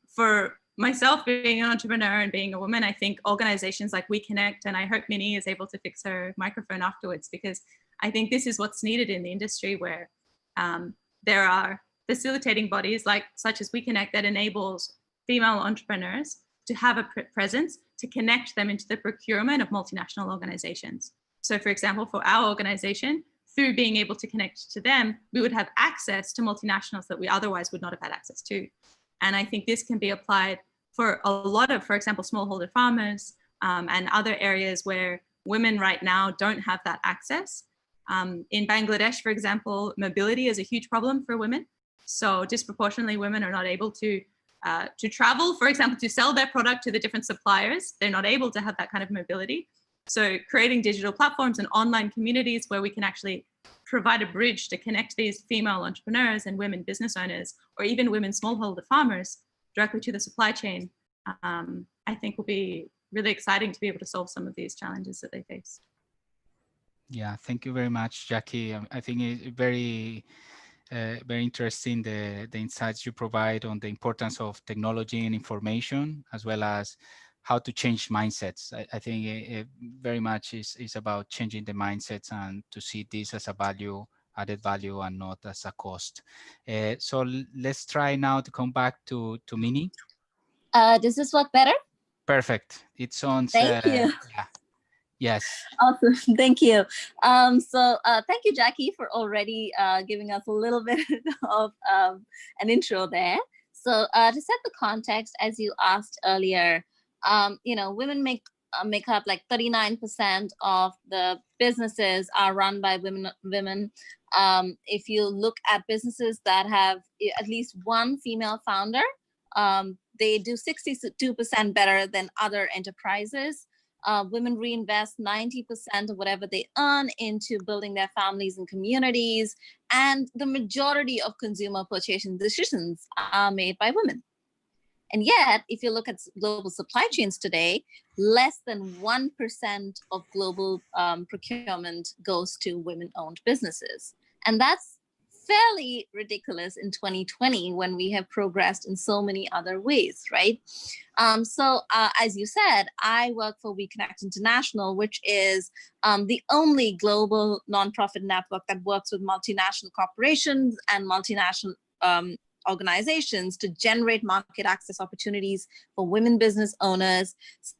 for myself, being an entrepreneur and being a woman, I think organizations like We Connect, and I hope Minnie is able to fix her microphone afterwards, because I think this is what's needed in the industry, where there are facilitating bodies such as We Connect that enables female entrepreneurs to have a presence to connect them into the procurement of multinational organizations. So for example, for our organization, through being able to connect to them, we would have access to multinationals that we otherwise would not have had access to. And I think this can be applied for a lot of, for example, smallholder farmers and other areas where women right now don't have that access. In Bangladesh, for example, mobility is a huge problem for women. So disproportionately, women are not able to travel, for example, to sell their product to the different suppliers. They're not able to have that kind of mobility. So creating digital platforms and online communities where we can actually provide a bridge to connect these female entrepreneurs and women business owners, or even women smallholder farmers directly to the supply chain, I think will be really exciting to be able to solve some of these challenges that they face. Yeah, thank you very much, Jackie. I think it's very interesting the insights you provide on the importance of technology and information, as well as how to change mindsets. I think it very much is about changing the mindsets and to see this as a added value and not as a cost. So let's try now to come back to Minnie. Does this work better? Perfect. It sounds. Thank you. Yeah. Yes. Awesome. Thank you. So thank you, Jackie, for already giving us a little bit of an intro there. So to set the context, as you asked earlier, you know, women make up like 39% of the businesses are run by women. If you look at businesses that have at least one female founder, they do 62% better than other enterprises. Women reinvest 90% of whatever they earn into building their families and communities, and the majority of consumer purchasing decisions are made by women. And yet, if you look at global supply chains today, less than 1% of global procurement goes to women-owned businesses. And that's fairly ridiculous in 2020 when we have progressed in so many other ways, right? So as you said, I work for We Connect International, which is the only global nonprofit network that works with multinational corporations and multinational organizations to generate market access opportunities for women business owners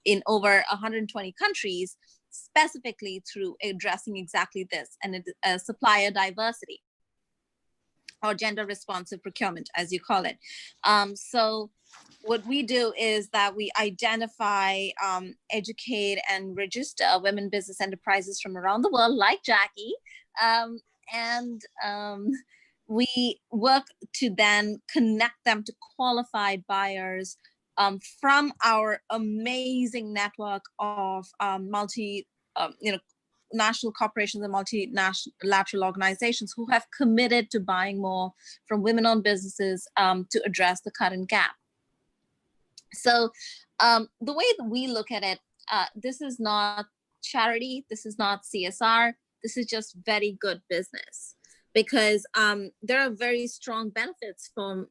in over 120 countries, specifically through addressing exactly this, and supplier diversity, or gender responsive procurement, as you call it. So what we do is that we identify, educate, and register women business enterprises from around the world, like Jackie, and we work to then connect them to qualified buyers from our amazing network of national corporations and multilateral organizations who have committed to buying more from women-owned businesses to address the current gap. So the way that we look at it, this is not charity, this is not CSR, this is just very good business, because there are very strong benefits from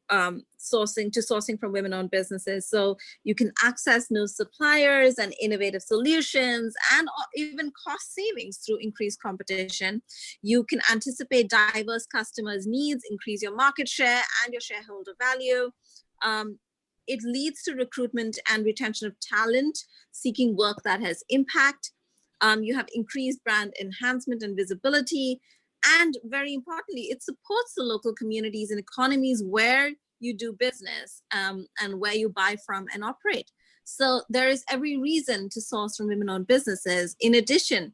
sourcing from women-owned businesses. So you can access new suppliers and innovative solutions, and even cost savings through increased competition. You can anticipate diverse customers' needs, increase your market share and your shareholder value. It leads to recruitment and retention of talent, seeking work that has impact. You have increased brand enhancement and visibility. And very importantly, it supports the local communities and economies where you do business and where you buy from and operate. So there is every reason to source from women-owned businesses. In addition,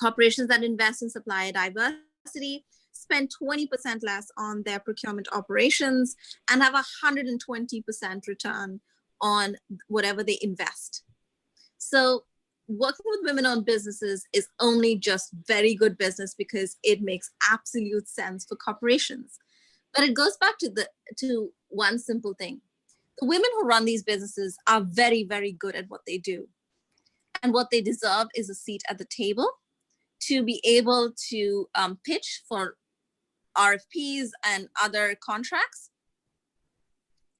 corporations that invest in supplier diversity spend 20% less on their procurement operations and have 120% return on whatever they invest. So working with women-owned businesses is only just very good business because it makes absolute sense for corporations. But it goes back to one simple thing. The women who run these businesses are very, very good at what they do. And what they deserve is a seat at the table to be able to pitch for RFPs and other contracts.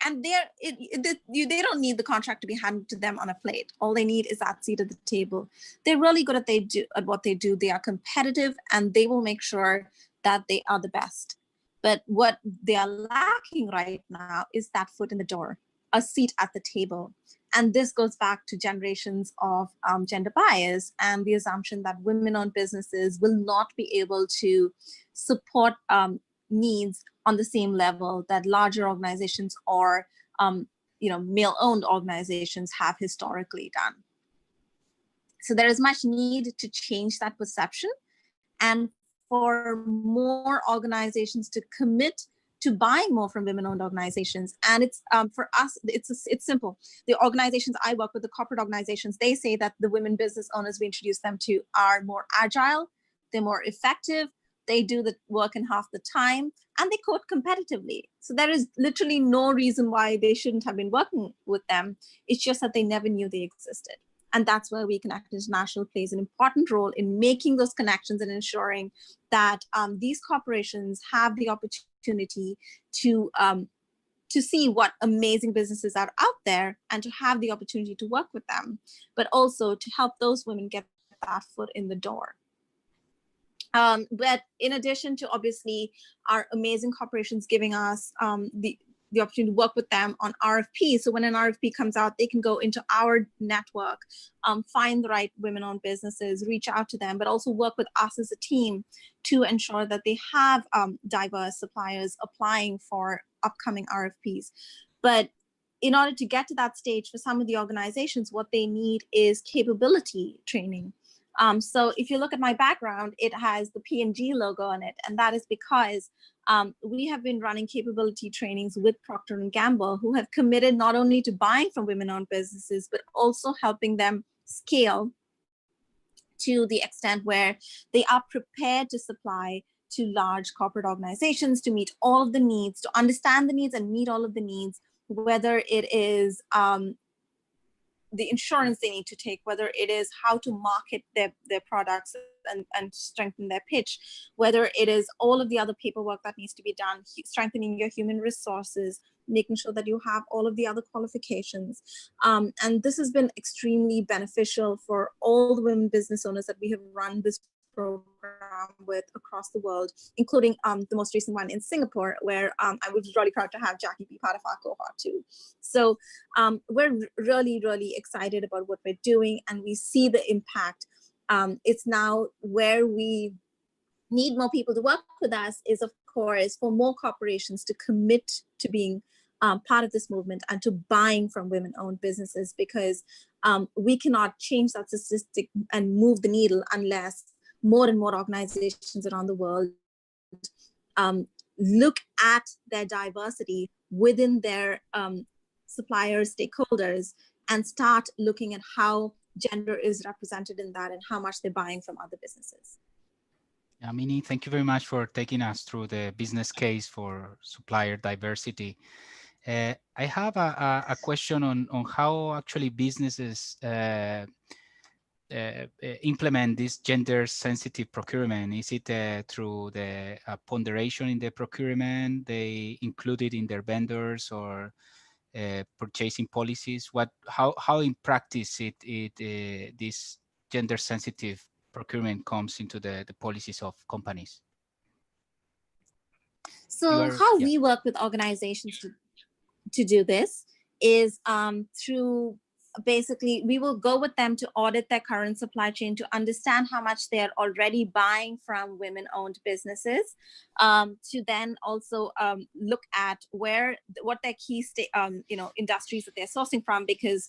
And they don't need the contract to be handed to them on a plate. All they need is that seat at the table. They're really good at what they do. They are competitive, and they will make sure that they are the best. But what they are lacking right now is that foot in the door, a seat at the table. And this goes back to generations of gender bias and the assumption that women-owned businesses will not be able to support needs on the same level that larger organizations or male-owned organizations have historically done. So there is much need to change that perception, and for more organizations to commit to buying more from women-owned organizations. And it's for us, it's simple. The organizations I work with, the corporate organizations, they say that the women business owners we introduce them to are more agile, they're more effective, they do the work in half the time, and they quote competitively. So there is literally no reason why they shouldn't have been working with them. It's just that they never knew they existed. And that's where We Connect International plays an important role in making those connections and ensuring that these corporations have the opportunity to see what amazing businesses are out there and to have the opportunity to work with them, but also to help those women get that foot in the door. But in addition to obviously our amazing corporations giving us the opportunity to work with them on RFP. So when an RFP comes out, they can go into our network, find the right women-owned businesses, reach out to them, but also work with us as a team to ensure that they have diverse suppliers applying for upcoming RFPs. But in order to get to that stage, for some of the organizations, what they need is capability training. So if you look at my background, it has the P&G logo on it, and that is because we have been running capability trainings with Procter & Gamble, who have committed not only to buying from women-owned businesses, but also helping them scale to the extent where they are prepared to supply to large corporate organizations to meet all of the needs, to understand the needs and meet all of the needs, whether it is the insurance they need to take, whether it is how to market their products and strengthen their pitch, whether it is all of the other paperwork that needs to be done, strengthening your human resources, making sure that you have all of the other qualifications. And this has been extremely beneficial for all the women business owners that we have run this program with across the world, including the most recent one in Singapore, where I was really proud to have Jackie be part of our cohort too. So we're really, really excited about what we're doing, and we see the impact. It's now where we need more people to work with us is, of course, for more corporations to commit to being part of this movement and to buying from women-owned businesses, because we cannot change that statistic and move the needle unless more and more organizations around the world look at their diversity within their supplier stakeholders and start looking at how gender is represented in that and how much they're buying from other businesses. Mini, thank you very much for taking us through the business case for supplier diversity. I have a question on how actually businesses implement this gender sensitive procurement. Is it through the ponderation in the procurement they include it in their vendors or purchasing policies? How in practice this gender sensitive procurement comes into the policies of companies? So how we work with organizations to do this is through basically, we will go with them to audit their current supply chain to understand how much they're already buying from women-owned businesses, to then also look at what their key industries that they're sourcing from, because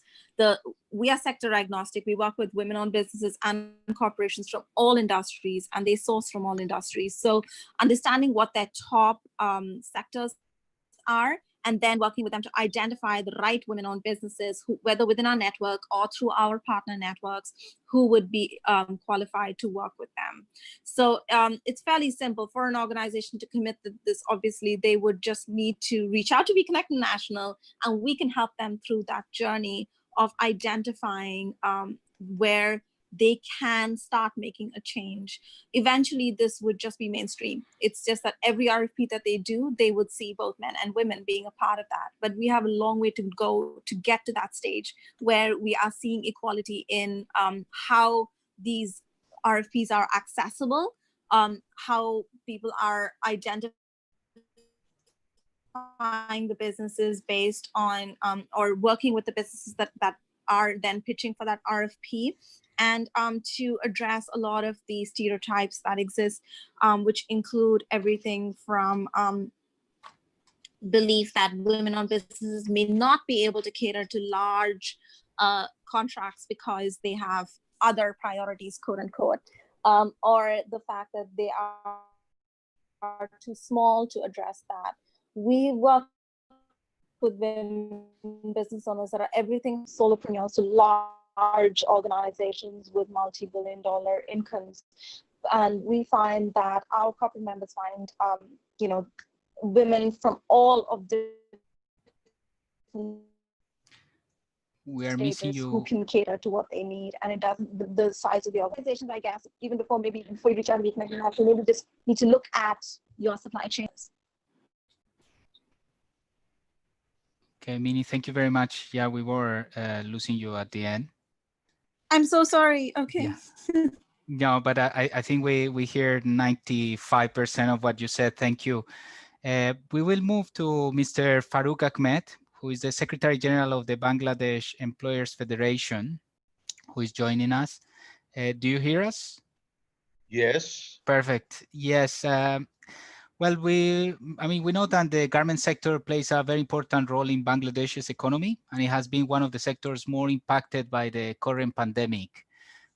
we are sector agnostic. We work with women-owned businesses and corporations from all industries, and they source from all industries. So understanding what their top sectors are, and then working with them to identify the right women-owned businesses, whether within our network or through our partner networks, who would be qualified to work with them. So it's fairly simple for an organization to commit to this. Obviously, they would just need to reach out to Be Connect National, and we can help them through that journey of identifying where they can start making a change. Eventually, this would just be mainstream. It's just that every RFP that they do, they would see both men and women being a part of that. But we have a long way to go to get to that stage where we are seeing equality in how these RFPs are accessible, how people are identifying the businesses based on, or working with the businesses that are then pitching for that RFP, and to address a lot of the stereotypes that exist, which include everything from belief that women-owned businesses may not be able to cater to large contracts because they have other priorities, quote unquote, or the fact that they are too small to address that. We work with women business owners that are everything solopreneurs to large organizations with multi-billion-dollar incomes, and we find that our corporate members find women from all of different we are missing you. Who can cater to what they need, and it doesn't the size of the organizations, I guess, even before you reach out to Be Connect National, maybe just need to look at your supply chains. Okay, Mini, thank you very much. Yeah, we were losing you at the end. I'm so sorry. Okay. Yeah. No, but I think we hear 95% of what you said. Thank you. We will move to Mr. Farooq Ahmed, who is the Secretary General of the Bangladesh Employers Federation, who is joining us. Do you hear us? Yes. Perfect. Yes. Well, we know that the garment sector plays a very important role in Bangladesh's economy, and it has been one of the sectors more impacted by the current pandemic.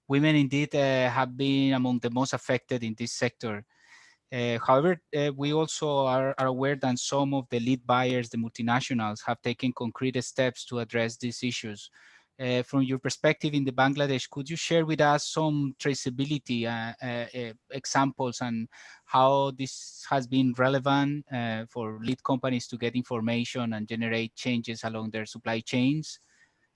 Women indeed have been among the most affected in this sector. However, we also are aware that some of the lead buyers, the multinationals, have taken concrete steps to address these issues. From your perspective in the Bangladesh, could you share with us some traceability examples and how this has been relevant for lead companies to get information and generate changes along their supply chains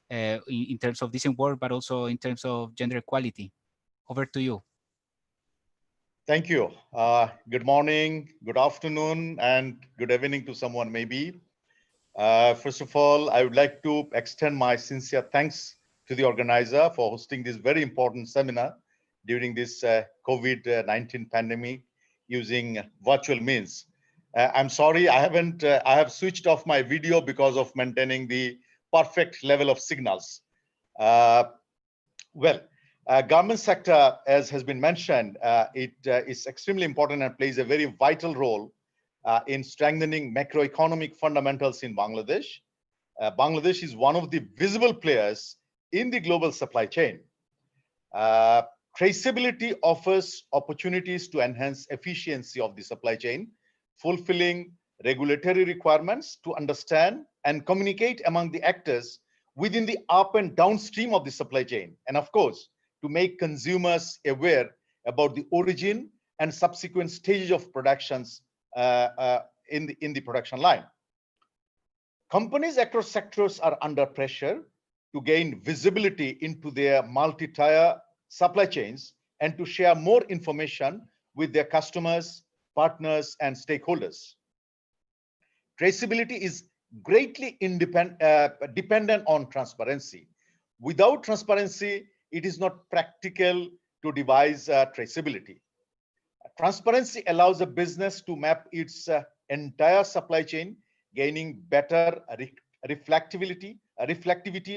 in terms of decent work, but also in terms of gender equality? Over to you. Thank you. Good morning, good afternoon, and good evening to someone maybe. First of all, I would like to extend my sincere thanks to the organizer for hosting this very important seminar during this COVID-19 pandemic using virtual means. I'm sorry, I have switched off my video because of maintaining the perfect level of signals. Garment sector, as has been mentioned, it is extremely important and plays a very vital role in strengthening macroeconomic fundamentals in Bangladesh. Bangladesh is one of the visible players in the global supply chain. Traceability offers opportunities to enhance efficiency of the supply chain fulfilling regulatory requirements to understand and communicate among the actors within the up and downstream of the supply chain, and of course, to make consumers aware about the origin and subsequent stages of productions in the production line. Companies across sectors are under pressure to gain visibility into their multi-tier supply chains and to share more information with their customers, partners, and stakeholders. Traceability is greatly dependent on transparency. Without transparency, it is not practical to devise traceability. Transparency allows a business to map its entire supply chain, gaining better reflectivity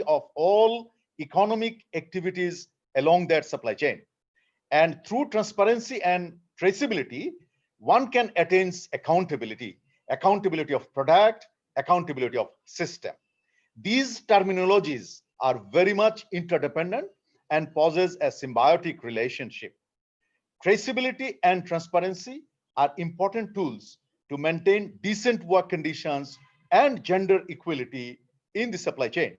of all economic activities along that supply chain. And through transparency and traceability, one can attain accountability of product, accountability of system. These terminologies are very much interdependent and possess a symbiotic relationship. Traceability and transparency are important tools to maintain decent work conditions and gender equality in the supply chain.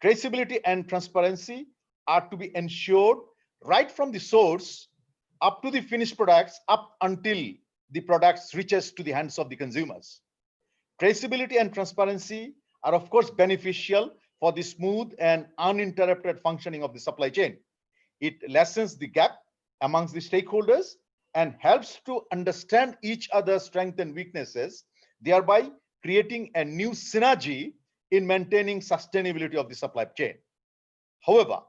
Traceability and transparency are to be ensured right from the source up to the finished products, up until the products reaches to the hands of the consumers. Traceability and transparency are of course beneficial for the smooth and uninterrupted functioning of the supply chain. It lessens the gap amongst the stakeholders and helps to understand each other's strengths and weaknesses, thereby creating a new synergy in maintaining sustainability of the supply chain. However,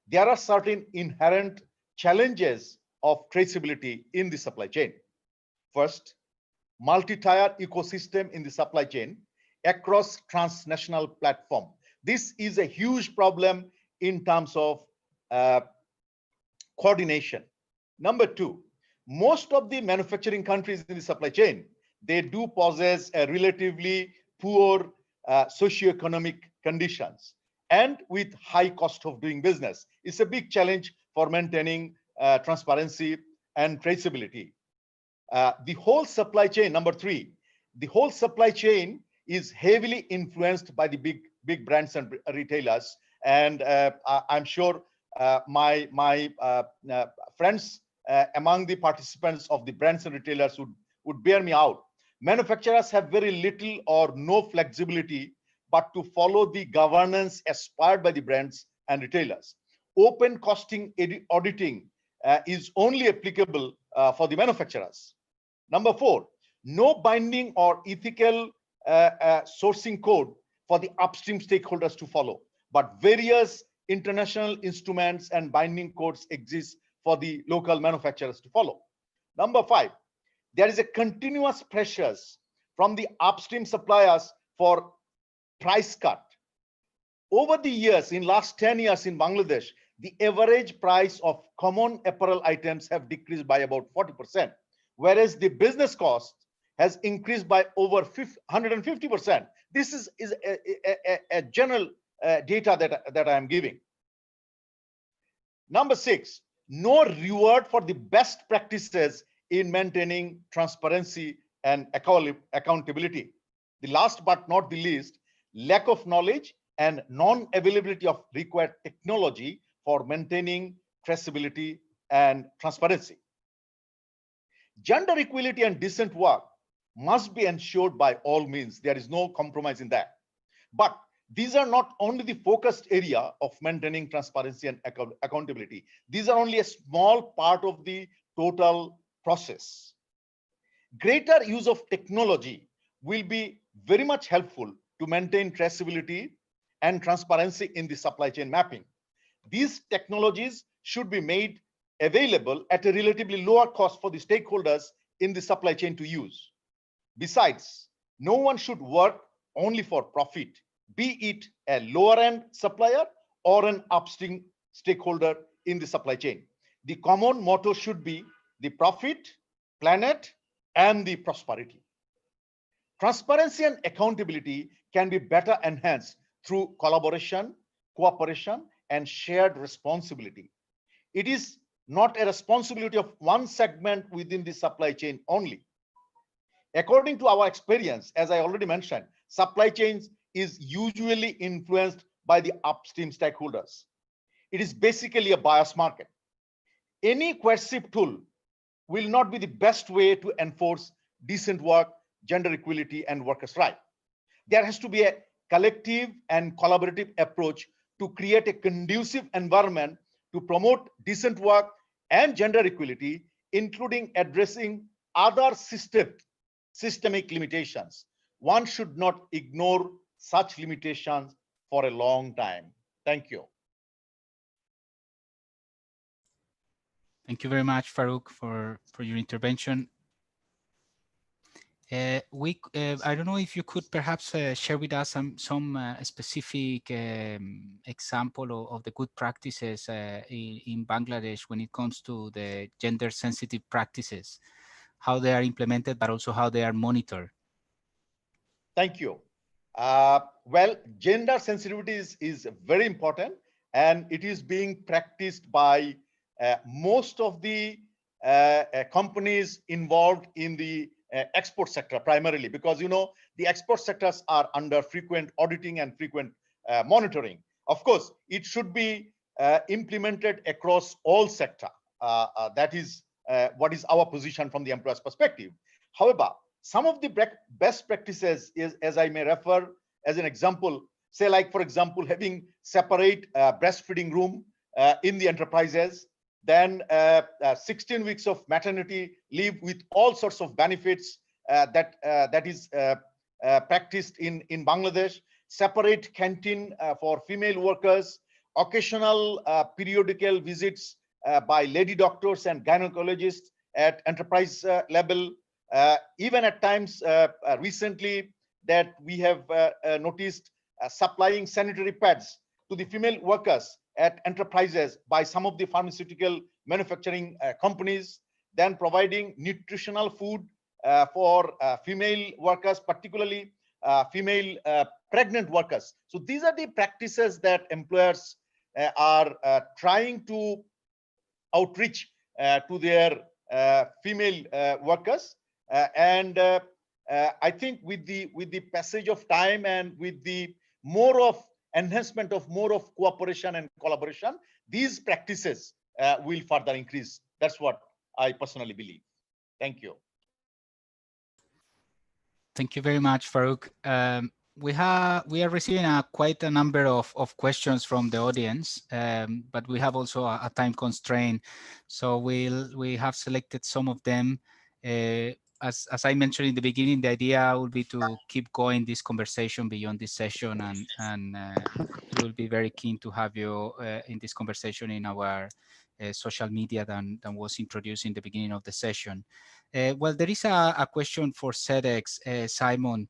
there are certain inherent challenges of traceability in the supply chain. First, multi-tier ecosystem in the supply chain across transnational platform. This is a huge problem in terms of coordination. Number two, most of the manufacturing countries in the supply chain, they do possess a relatively poor socioeconomic conditions, and with high cost of doing business. It's a big challenge for maintaining transparency and traceability. The whole supply chain, number three, the whole supply chain is heavily influenced by the big brands and retailers. And I'm sure my friends among the participants of the brands and retailers would bear me out. Manufacturers have very little or no flexibility but to follow the governance aspired by the brands and retailers. Open costing auditing is only applicable for the manufacturers. Number four, no binding or ethical sourcing code for the upstream stakeholders to follow, but various international instruments and binding codes exist for the local manufacturers to follow. Number five, there is a continuous pressures from the upstream suppliers for price cut. Over the years, in last 10 years in Bangladesh, the average price of common apparel items have decreased by about 40%, whereas the business cost has increased by over 150%. This is a general data that I am giving. Number six, no reward for the best practices in maintaining transparency and accountability. The last but not the least, lack of knowledge and non-availability of required technology for maintaining traceability and transparency. Gender equality and decent work must be ensured by all means. There is no compromise in that. But these are not only the focused area of maintaining transparency and accountability. These are only a small part of the total process. Greater use of technology will be very much helpful to maintain traceability and transparency in the supply chain mapping. These technologies should be made available at a relatively lower cost for the stakeholders in the supply chain to use. Besides, no one should work only for profit, be it a lower end supplier or an upstream stakeholder in the supply chain. The common motto should be the profit, planet, and the prosperity. Transparency and accountability can be better enhanced through collaboration, cooperation, and shared responsibility. It is not a responsibility of one segment within the supply chain only. According to our experience, as I already mentioned, supply chains is usually influenced by the upstream stakeholders. It is basically a buyer's market. Any coercive tool will not be the best way to enforce decent work, gender equality, and workers' rights. There has to be a collective and collaborative approach to create a conducive environment to promote decent work and gender equality, including addressing other systemic limitations. One should not ignore such limitations for a long time. Thank you. Thank you very much, Farouk, for your intervention. I don't know if you could perhaps share with us some specific example of the good practices in Bangladesh when it comes to the gender sensitive practices, how they are implemented, but also how they are monitored. Thank you. Well, gender sensitivity is very important, and it is being practiced by most of the companies involved in the export sector primarily, because the export sectors are under frequent auditing and frequent monitoring. Of course, it should be implemented across all sector. That is what is our position from the employer's perspective. However, some of the best practices is, as I may refer as an example, say like, for example, having separate breastfeeding room in the enterprises, then 16 weeks of maternity leave with all sorts of benefits that is practiced in Bangladesh, separate canteen for female workers, occasional periodical visits by lady doctors and gynecologists at enterprise level. Even at times recently that we have noticed supplying sanitary pads to the female workers at enterprises by some of the pharmaceutical manufacturing companies, then providing nutritional food for female workers, particularly female pregnant workers. So these are the practices that employers are trying to outreach to their female workers. And I think with the passage of time and with the enhancement of more of cooperation and collaboration, these practices will further increase. That's what I personally believe. Thank you. Thank you very much, Farouk. We are receiving quite a number of questions from the audience, but we have also a time constraint. So we have selected some of them. As I mentioned in the beginning, the idea will be to keep going this conversation beyond this session, and we will be very keen to have you in this conversation in our social media than was introduced in the beginning of the session. Well, there is a question for Sedex, Simon.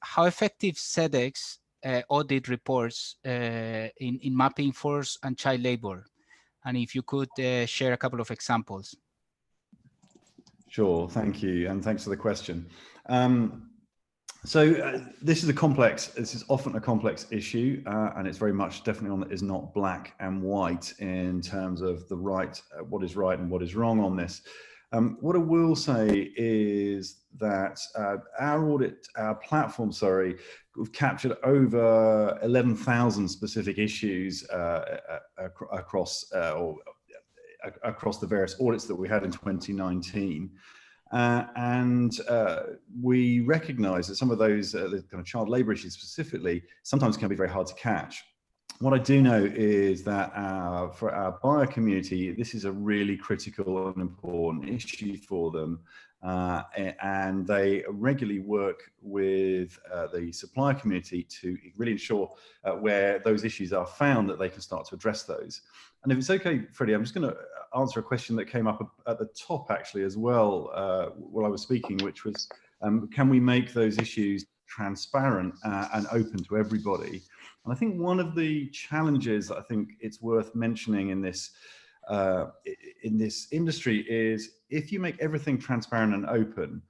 How effective Sedex audit reports in mapping forced and child labor? And if you could share a couple of examples. Sure, thank you, and thanks for the question. This is often a complex issue, and it's very much definitely is not black and white in terms of the what is right and what is wrong on this. What I will say is that our platform, we've captured over 11,000 specific issues across the various audits that we had in 2019. We recognize that some of those the kind of child labor issues specifically sometimes can be very hard to catch. What I do know is that for our buyer community, this is a really critical and important issue for them. And they regularly work with the supplier community to really ensure where those issues are found that they can start to address those. And if it's okay, Freddie, I'm just going to answer a question that came up at the top actually as well while I was speaking, which was, can we make those issues transparent and open to everybody? And I think one of the challenges that I think it's worth mentioning in this industry is if you make everything transparent and open,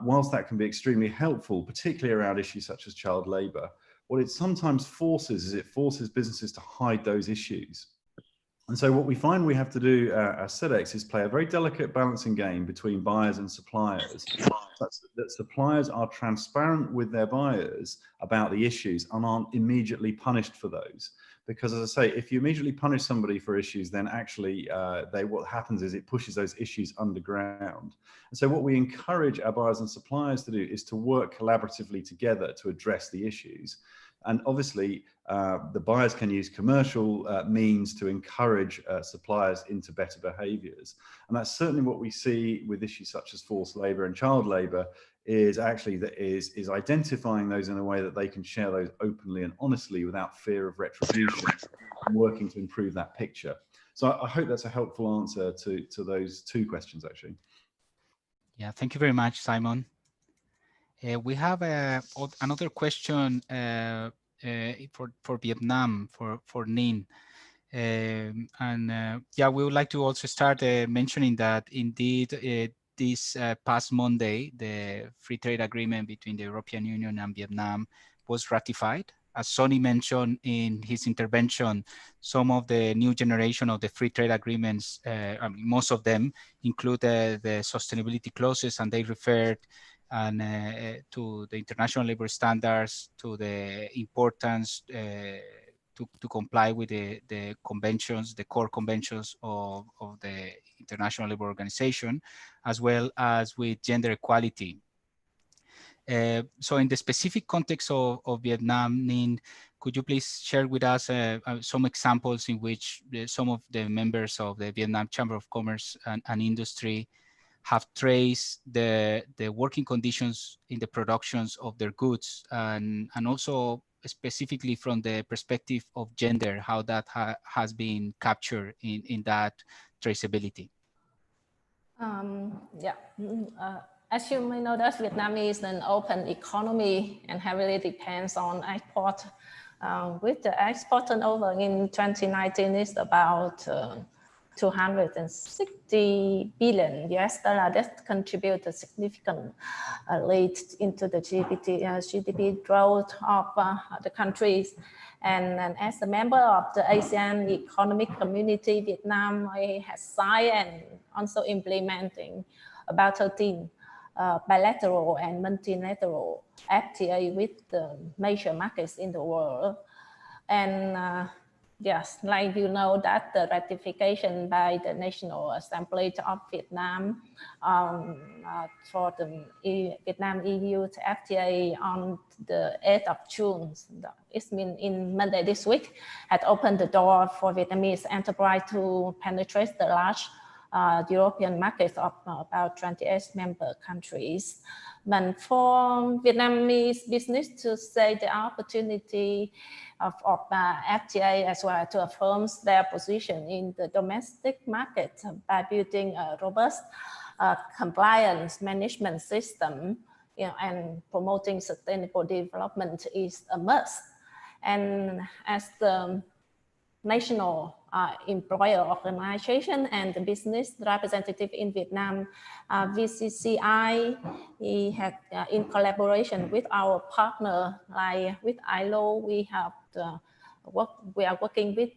whilst that can be extremely helpful, particularly around issues such as child labor, what it sometimes forces is it forces businesses to hide those issues. And so what we find we have to do as Sedex is play a very delicate balancing game between buyers and suppliers, such that suppliers are transparent with their buyers about the issues and aren't immediately punished for those. Because as I say, if you immediately punish somebody for issues, then actually what happens is it pushes those issues underground. And so what we encourage our buyers and suppliers to do is to work collaboratively together to address the issues. And obviously, the buyers can use commercial means to encourage suppliers into better behaviors. And that's certainly what we see with issues such as forced labor and child labor, is actually is identifying those in a way that they can share those openly and honestly without fear of retribution, and working to improve that picture. So I hope that's a helpful answer to those two questions, actually. Yeah, thank you very much, Simon. We have another question for Vietnam, for Ninh. Yeah, we would like to also start mentioning that indeed this past Monday, the free trade agreement between the European Union and Vietnam was ratified. As Sonny mentioned in his intervention, some of the new generation of the free trade agreements, I mean, most of them include the sustainability clauses, and they referred to the international labor standards, to the importance to comply with the conventions, the core conventions of the International Labour Organization, as well as with gender equality. So in the specific context of Vietnam, Ninh, could you please share with us some examples in which some of the members of the Vietnam Chamber of Commerce and Industry have traced the working conditions in the productions of their goods, and also specifically from the perspective of gender, how that has been captured in that traceability? As you may know, that Vietnam is an open economy and heavily depends on export. With the export turnover in 2019 is about 260 billion US dollar. That contribute a significant lead into the GDP growth of the countries. And as a member of the ASEAN Economic Community, Vietnam has signed and also implementing about 13 bilateral and multilateral FTA with the major markets in the world. And yes, like you know, that the ratification by the National Assembly of Vietnam for the Vietnam-EU FTA on the 8th of June, it's been in Monday this week, had opened the door for Vietnamese enterprise to penetrate the large European markets of about 28 member countries. And for Vietnamese business to say the opportunity of FTA as well to affirm their position in the domestic market by building a robust compliance management system, and promoting sustainable development is a must. And as the national employer organization and the business representative in Vietnam, VCCI, we had in collaboration with our partner, like with ILO, we are working with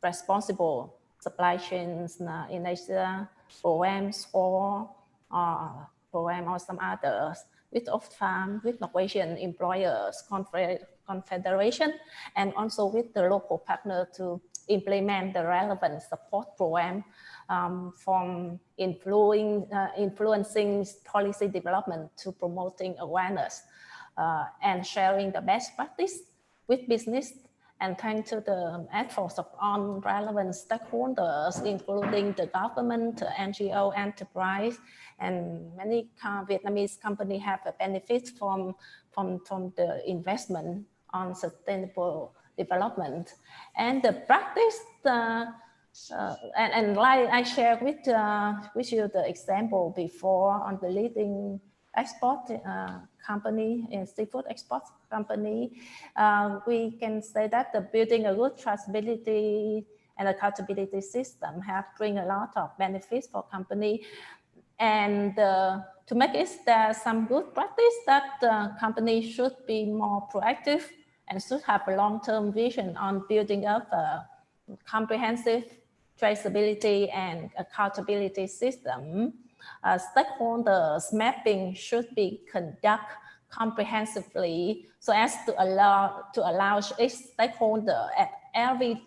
responsible supply chains in Asia, programs or some others, with Oxfam, with Norwegian Employers Confederation, and also with the local partner to implement the relevant support program from influencing policy development to promoting awareness and sharing the best practice with business, and thanks to the efforts of all relevant stakeholders, including the government, NGO, enterprise, and many Vietnamese companies have a benefit from the investment on sustainable development. And the practice, and like I shared with you the example before on the leading export company, seafood export company, we can say that the building a good traceability and accountability system have bring a lot of benefits for company. And to make it there some good practice that companies should be more proactive and should have a long-term vision on building up comprehensive traceability and accountability system, stakeholders mapping should be conducted comprehensively so as to allow each stakeholder at every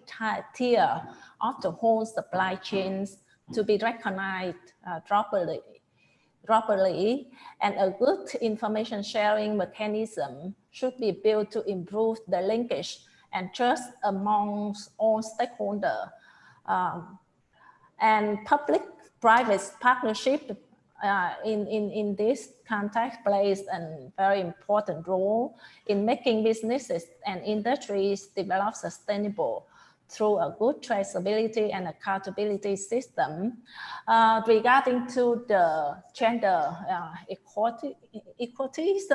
tier of the whole supply chains to be recognized properly, and a good information sharing mechanism should be built to improve the linkage and trust amongst all stakeholders. And public-private partnership in this context plays a very important role in making businesses and industries develop sustainable through a good traceability and accountability system. Regarding to the gender equalities,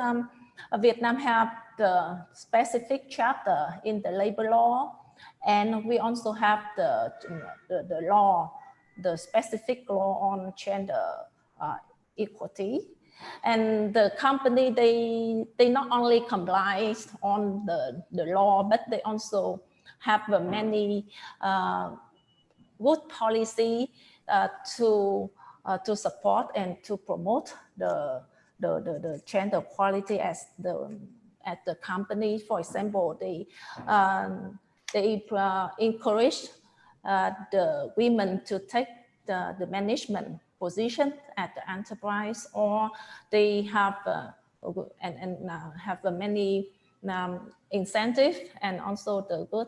Vietnam have the specific chapter in the labor law, and we also have the law, the specific law on gender equity. And the company, they not only comply on the law, but they also have many good policy to support and to promote the gender equality at the company. For example, they encourage the women to take the management position at the enterprise, or they have have many incentive and also the good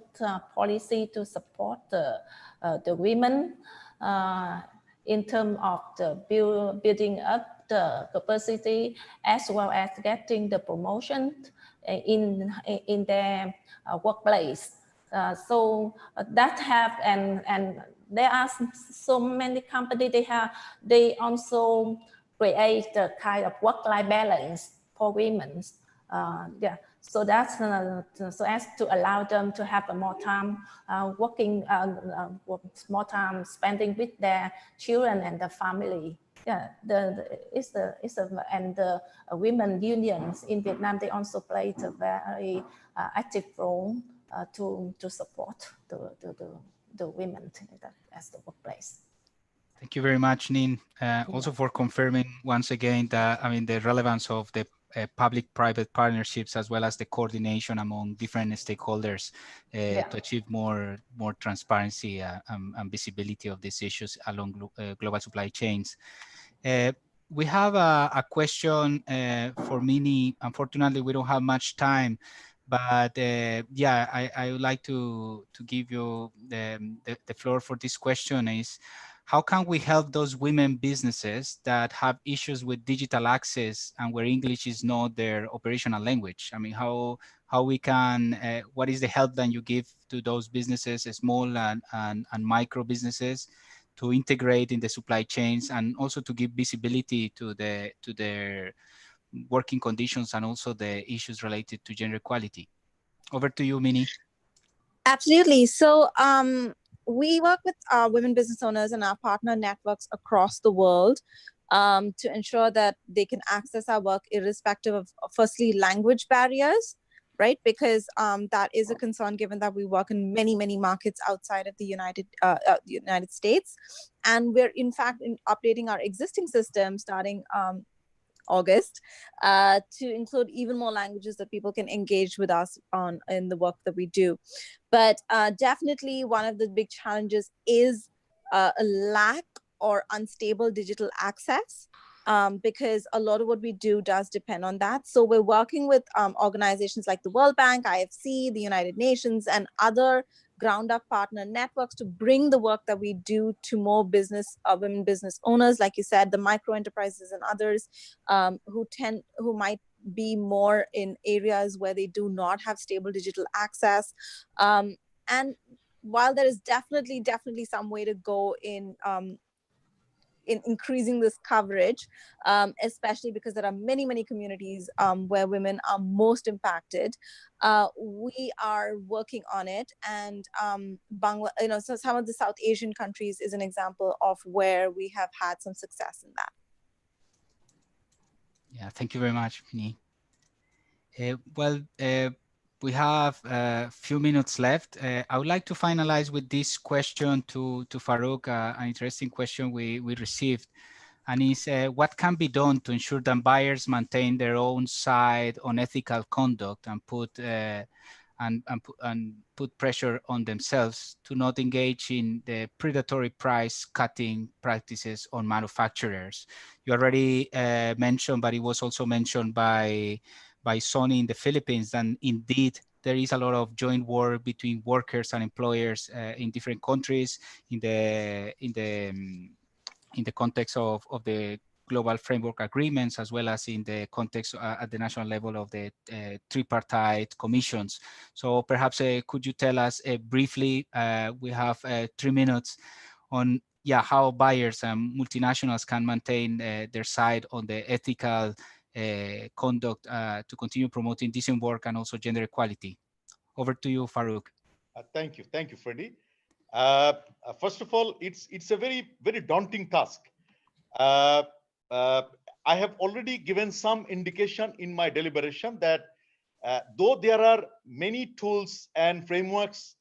policy to support the women in terms of the building up the capacity, as well as getting the promotion in their workplace. So that have and there are so many companies they also create the kind of work-life balance for women. Yeah, so that's so as to allow them to have more time working, more time spending with their children and the family. Yeah, and the women unions in Vietnam, they also played a very active role to support the women as the workplace. Thank you very much, Nin. Also for confirming once again that, I mean, the relevance of the public-private partnerships, as well as the coordination among different stakeholders to achieve more transparency and visibility of these issues along global supply chains. We have a question for Minnie. Unfortunately, we don't have much time, but yeah, I would like to give you the floor for this question is, how can we help those women businesses that have issues with digital access and where English is not their operational language? I mean, how we can, what is the help that you give to those businesses, small and micro businesses, to integrate in the supply chains and also to give visibility to their working conditions and also the issues related to gender equality? Over to you, Minnie. Absolutely. So we work with our women business owners and our partner networks across the world to ensure that they can access our work irrespective of, firstly, language barriers, right? Because that is a concern given that we work in many, many markets outside of the United States. And we're in fact updating our existing system starting August to include even more languages that people can engage with us on in the work that we do. But definitely one of the big challenges is a lack or unstable digital access, because a lot of what we do does depend on that. So we're working with organizations like the World Bank, IFC, the United Nations, and other ground-up partner networks to bring the work that we do to more women business owners, like you said, the micro enterprises and others who might be more in areas where they do not have stable digital access. And while there is definitely some way to go in increasing this coverage, especially because there are many communities where women are most impacted. We are working on it, and so some of the South Asian countries is an example of where we have had some success in that. Yeah, thank you very much, Minnie. we have a few minutes left. I would like to finalize with this question to Farouk, an interesting question we received. And is what can be done to ensure that buyers maintain their own side on ethical conduct and put pressure on themselves to not engage in the predatory price cutting practices on manufacturers. You already mentioned, but it was also mentioned by Sony in the Philippines, and indeed there is a lot of joint work between workers and employers in different countries in the context of the global framework agreements, as well as in the context at the national level of the tripartite commissions. So perhaps could you tell us briefly, we have 3 minutes, on how buyers and multinationals can maintain their side on the ethical conduct to continue promoting decent work and also gender equality. Over to you, Farouk. Thank you, Freddie. First of all, it's a very daunting task. I have already given some indication in my deliberation that though there are many tools and frameworks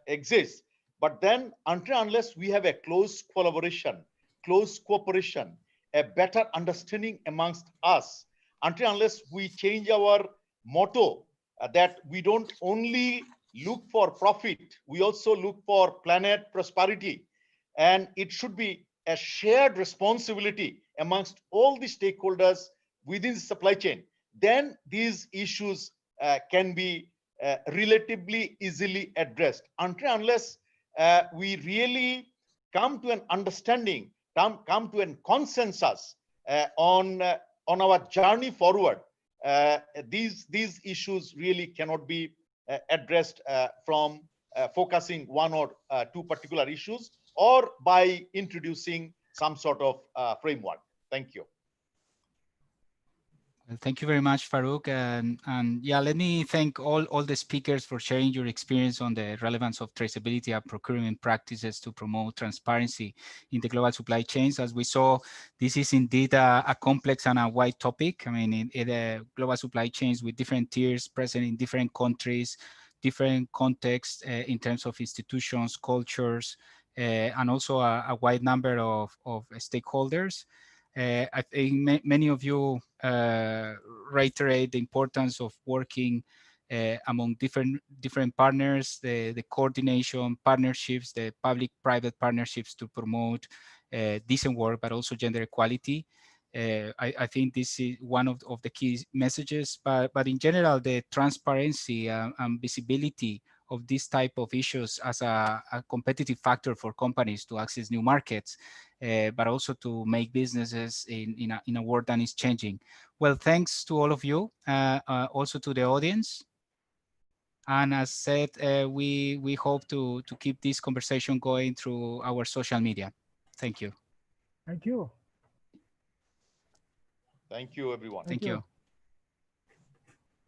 exist, but then until unless we have a close collaboration, close cooperation, a better understanding amongst us, until unless we change our motto that we don't only look for profit, we also look for planet prosperity, and it should be a shared responsibility amongst all the stakeholders within the supply chain, then these issues can be relatively easily addressed. Until unless we really come to an understanding, come to a consensus on our journey forward, these issues really cannot be addressed from focusing one or two particular issues, or by introducing some sort of framework. Thank you. Thank you very much, Farouk. And yeah, let me thank all the speakers for sharing your experience on the relevance of traceability and procurement practices to promote transparency in the global supply chains. As we saw, this is indeed a complex and a wide topic. I mean, in global supply chains with different tiers present in different countries, different contexts in terms of institutions, cultures, and also a wide number of stakeholders. I think many of you reiterate the importance of working among different partners, the coordination, partnerships, the public-private partnerships to promote decent work, but also gender equality. I think this is one of the key messages, but in general, the transparency and visibility of this type of issues as a competitive factor for companies to access new markets, but also to make businesses in a world that is changing. Well, thanks to all of you, also to the audience. And as said, we hope to keep this conversation going through our social media. Thank you. Thank you. Thank you, everyone. Thank you.